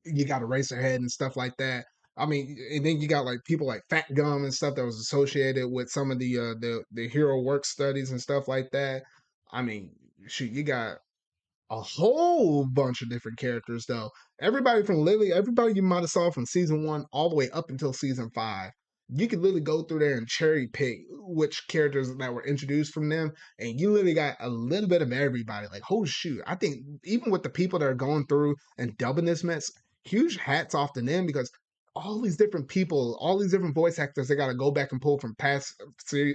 you got Eraserhead and stuff like that. I mean, and then you got like people like Fat Gum and stuff that was associated with some of the hero work studies and stuff like that. I mean, shoot, you got a whole bunch of different characters though. Everybody from literally everybody you might have saw from season 1 all the way up until season 5. You could literally go through there and cherry pick which characters that were introduced from them, and you literally got a little bit of everybody. Like, oh shoot, I think even with the people that are going through and dubbing this mess, huge hats off to them because all these different people, all these different voice actors, they got to go back and pull from past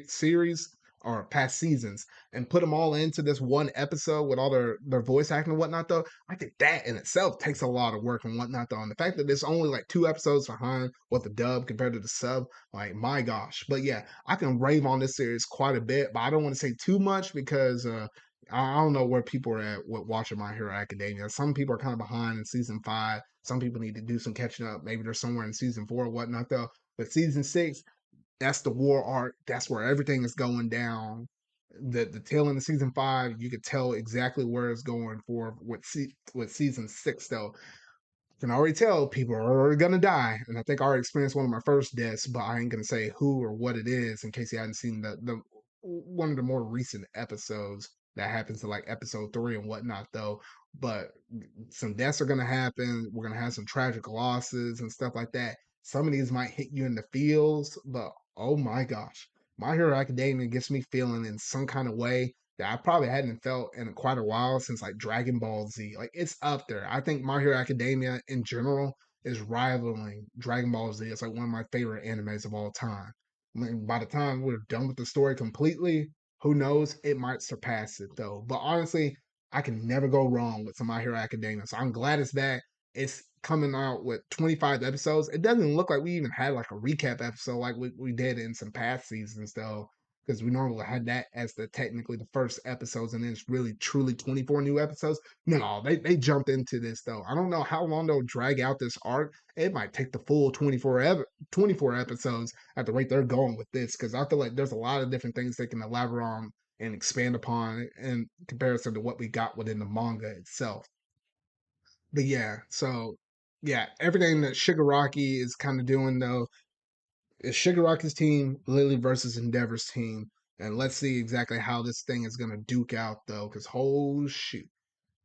series or past seasons and put them all into this one episode with all their voice acting and whatnot though. I think that in itself takes a lot of work and whatnot though. And the fact that it's only like 2 episodes behind what the dub compared to the sub, like my gosh. But yeah, I can rave on this series quite a bit, but I don't want to say too much because I don't know where people are at with watching My Hero Academia. Some people are kind of behind in season 5. Some people need to do some catching up. Maybe they're somewhere in season 4 or whatnot though. But season 6, that's the war arc. That's where everything is going down. The tail end of season 5, you could tell exactly where it's going for with season 6 though. Can already tell people are already gonna die, and I think I already experienced one of my first deaths, but I ain't gonna say who or what it is in case you hadn't seen the one of the more recent episodes that happens in like episode 3 and whatnot though. But some deaths are gonna happen. We're gonna have some tragic losses and stuff like that. Some of these might hit you in the feels, but oh my gosh, My Hero Academia gets me feeling in some kind of way that I probably hadn't felt in quite a while since like Dragon Ball Z. Like it's up there. I think My Hero Academia in general is rivaling Dragon Ball Z. It's like one of my favorite animes of all time. I mean, by the time we're done with the story completely, who knows? It might surpass it though. But honestly, I can never go wrong with some My Hero Academia. So I'm glad it's back. it's coming out with 25 episodes. It doesn't look like we even had like a recap episode like we did in some past seasons though, because we normally had that as the technically the first episodes, and then it's really truly 24 new episodes. No, they jumped into this though. I don't know how long they'll drag out this arc. It might take the full 24 episodes at the rate they're going with this, because I feel like there's a lot of different things they can elaborate on and expand upon in comparison to what we got within the manga itself. But yeah, so yeah, everything that Shigaraki is kind of doing though is Shigaraki's team, Lily versus Endeavor's team, and let's see exactly how this thing is gonna duke out though, because whole shoot,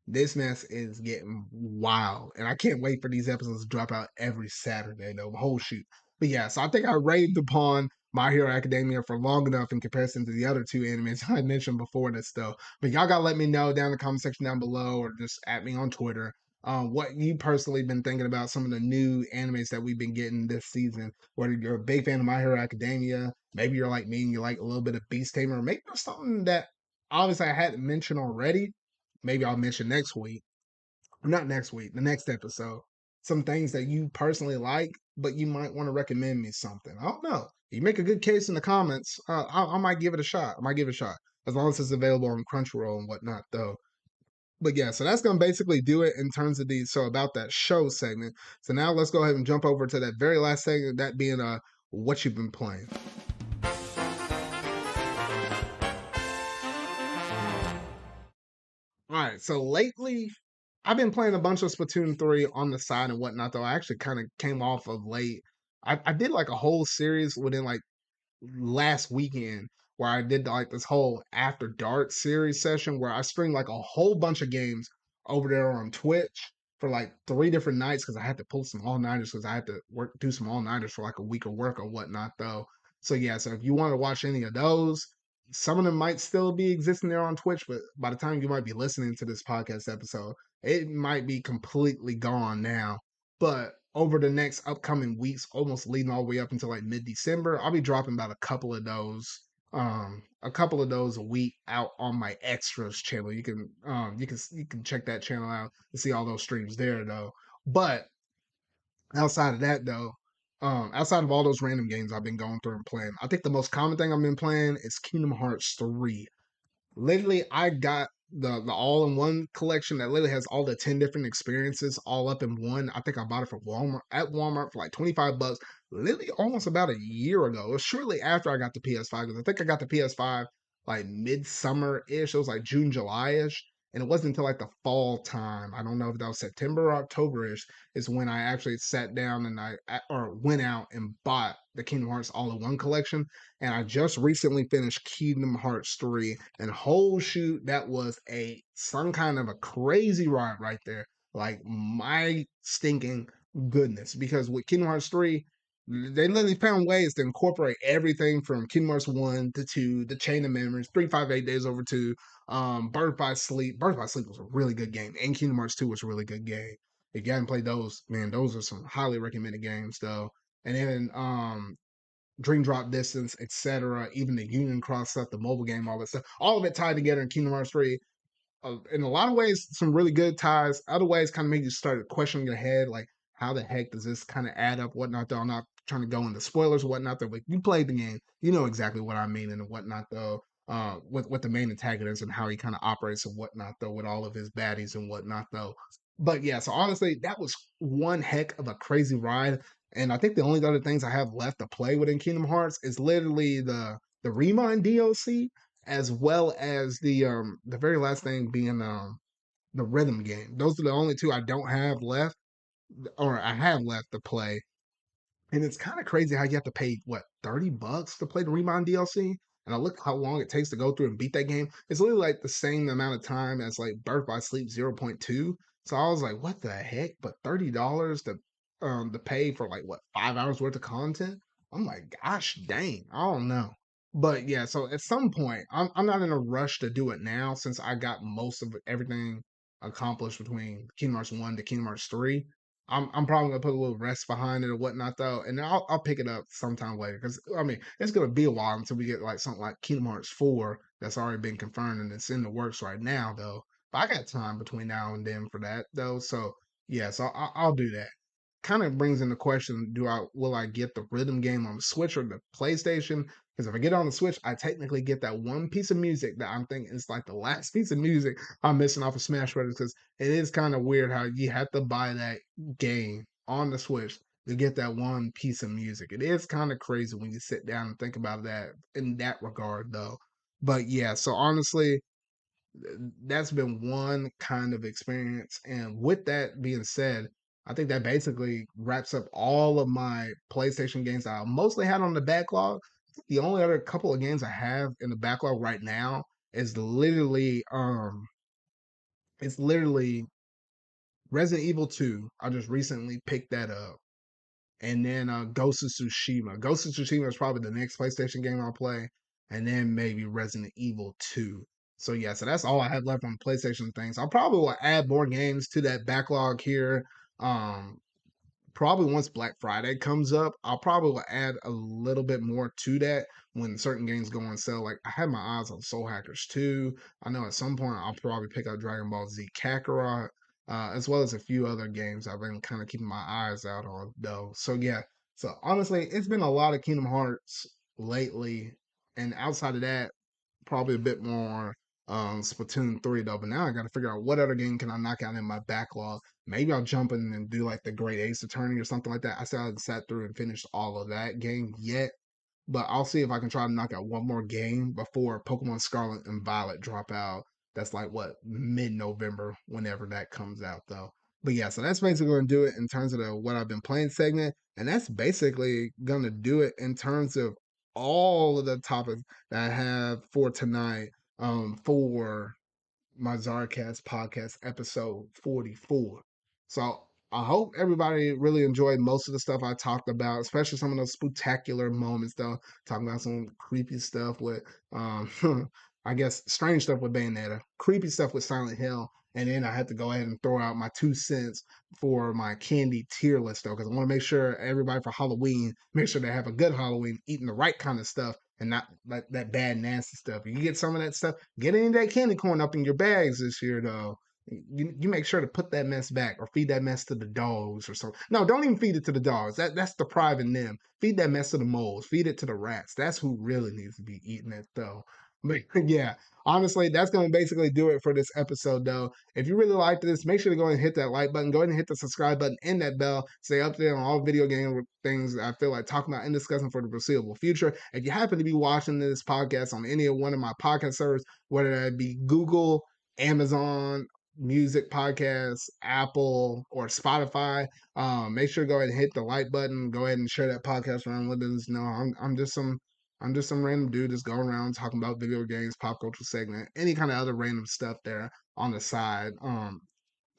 this mess is getting wild, and I can't wait for these episodes to drop out every Saturday, though. Whole shoot. But yeah, so I think I raved upon My Hero Academia for long enough in comparison to the other two animes I mentioned before this, though. But y'all gotta let me know down in the comment section down below, or just at me on Twitter, what you personally been thinking about some of the new animes that we've been getting this season. Whether you're a big fan of My Hero Academia, maybe you're like me and you like a little bit of Beast Tamer, or maybe there's something that obviously I hadn't mentioned already. Maybe I'll mention next week, or not next week, the next episode. Some things that you personally like, but you might want to recommend me something. I don't know. You make a good case in the comments. I might give it a shot. I might give it a shot as long as it's available on Crunchyroll and whatnot, though. But yeah, so that's gonna basically do it in terms of these. So about that show segment. So now let's go ahead and jump over to that very last segment, that being what you've been playing. All right, so lately I've been playing a bunch of Splatoon 3 on the side and whatnot, though. I actually kind of came off of late. I did like a whole series within like last weekend where I did like this whole After Dark series session where I streamed like a whole bunch of games over there on Twitch for like 3 different nights because I had to pull some all nighters because I had to do some all nighters for like a week of work or whatnot, though. So yeah, so if you want to watch any of those, some of them might still be existing there on Twitch, but by the time you might be listening to this podcast episode, it might be completely gone now. But over the next upcoming weeks, almost leading all the way up until like mid-December, I'll be dropping about a couple of those a week out on my extras channel. You can check that channel out and see all those streams there though. But outside of that though, outside of all those random games I've been going through and playing, I think the most common thing I've been playing is Kingdom Hearts 3. Literally, I got the all in one collection that literally has all the 10 different experiences all up in one. I think I bought it for Walmart for like 25 bucks, literally almost about a year ago. It was shortly after I got the PS5, because I think I got the PS5 like midsummer ish. It was like June, July ish. And it wasn't until like the fall time. I don't know if that was September or October ish, is when I actually sat down and or went out and bought the Kingdom Hearts all in one collection. And I just recently finished Kingdom Hearts 3, and whole shoot, that was a some kind of a crazy ride right there. Like my stinking goodness, because with Kingdom Hearts 3, they literally found ways to incorporate everything from Kingdom Hearts 1 to 2, the Chain of Memories, 358 Days Over 2, Birth by Sleep. Birth by Sleep was a really good game, and Kingdom Hearts 2 was a really good game. If you haven't played those, man, those are some highly recommended games though. And then Dream Drop Distance, etc., even the Union Cross stuff, the mobile game, all that stuff, all of it tied together in Kingdom Hearts 3. In a lot of ways, some really good ties. Other ways, kind of make you start questioning your head, like, how the heck does this kind of add up, whatnot, though? I'm not trying to go into spoilers or whatnot, though, but you played the game, you know exactly what I mean and whatnot, though. With the main antagonist and how he kind of operates and whatnot, though, with all of his baddies and whatnot, though. But yeah, so honestly, that was one heck of a crazy ride. And I think the only other things I have left to play within Kingdom Hearts is literally the Remind DLC, as well as the very last thing being the rhythm game. Those are the only two I don't have left, or I have left to play. And it's kind of crazy how you have to pay what, 30 bucks to play the Remind DLC. And I look how long it takes to go through and beat that game. It's literally like the same amount of time as like Birth by Sleep 0.2. So I was like, what the heck? But $30 to pay for like what, 5 hours worth of content? I'm like, gosh dang, I don't know. But yeah, so at some point, I'm not in a rush to do it now since I got most of everything accomplished between Kingdom Hearts 1 to Kingdom Hearts 3. I'm probably gonna put a little rest behind it or whatnot though, and then I'll pick it up sometime later, because I mean it's gonna be a while until we get like something like Kingdom Hearts 4 that's already been confirmed and it's in the works right now though. But I got time between now and then for that though, so Yeah, so I'll do that. Kind of brings into question: will I get the rhythm game on the Switch or the PlayStation? Because if I get it on the Switch, I technically get that one piece of music that I'm thinking is like the last piece of music I'm missing off of Smash Brothers. Because it is kind of weird how you have to buy that game on the Switch to get that one piece of music. It is kind of crazy when you sit down and think about that in that regard, though. But yeah, so honestly, that's been one kind of experience. And with that being said, I think that basically wraps up all of my PlayStation games that I mostly had on the backlog. The only other couple of games I have in the backlog right now is literally Resident Evil 2. I just recently picked that up. And then Ghost of Tsushima. Ghost of Tsushima is probably the next PlayStation game I'll play, and then maybe Resident Evil 2. So yeah, so that's all I have left on PlayStation things. I'll probably will add more games to that backlog here. Um, Probably once Black Friday comes up, I'll probably add a little bit more to that when certain games go on sale. Like I had my eyes on Soul Hackers 2. I know at some point I'll probably pick up Dragon Ball Z Kakarot, as well as a few other games I've been kind of keeping my eyes out on though. So yeah, so honestly, it's been a lot of Kingdom Hearts lately, and outside of that, probably a bit more Splatoon 3 though. But now I got to figure out what other game can I knock out in my backlog. Maybe I'll jump in and do like the Great Ace Attorney or something like that. I still haven't sat through and finished all of that game yet, but I'll see if I can try to knock out one more game before Pokemon Scarlet and Violet drop out. That's like what, mid-November, whenever that comes out though. But yeah, so that's basically gonna do it in terms of the what I've been playing segment, and that's basically gonna do it in terms of all of the topics that I have for tonight. For my ZardCast podcast episode 44. So I hope everybody really enjoyed most of the stuff I talked about, especially some of those spectacular moments though, talking about some creepy stuff with um I guess strange stuff with Bayonetta, creepy stuff with Silent Hill, and then I had to go ahead and throw out my 2 cents for my candy tier list though, because I want to make sure everybody for Halloween, make sure they have a good Halloween, eating the right kind of stuff and not like that bad nasty stuff. You get some of that stuff, get any of that candy corn up in your bags this year though. You make sure to put that mess back or feed that mess to the dogs or something. No, don't even feed it to the dogs. That's depriving them. Feed that mess to the moles. Feed it to the rats. That's who really needs to be eating it though. But yeah, honestly, that's going to basically do it for this episode, though. If you really liked this, make sure to go ahead and hit that like button. Go ahead and hit the subscribe button and that bell. Stay up there on all video game things I feel like talking about and discussing for the foreseeable future. If you happen to be watching this podcast on any of one of my podcast servers, whether that be Google, Amazon, Music Podcasts, Apple, or Spotify, make sure to go ahead and hit the like button. Go ahead and share that podcast around with us. No, I'm just some random dude that's going around talking about video games, pop culture segment, any kind of other random stuff there on the side.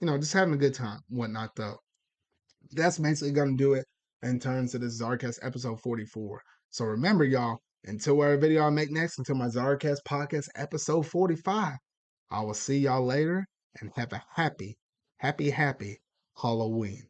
Just having a good time, whatnot though. That's basically gonna do it in terms of this ZardCast episode 44. So remember, y'all, until whatever video I make next, until my ZardCast podcast episode 45, I will see y'all later and have a happy, happy, happy Halloween.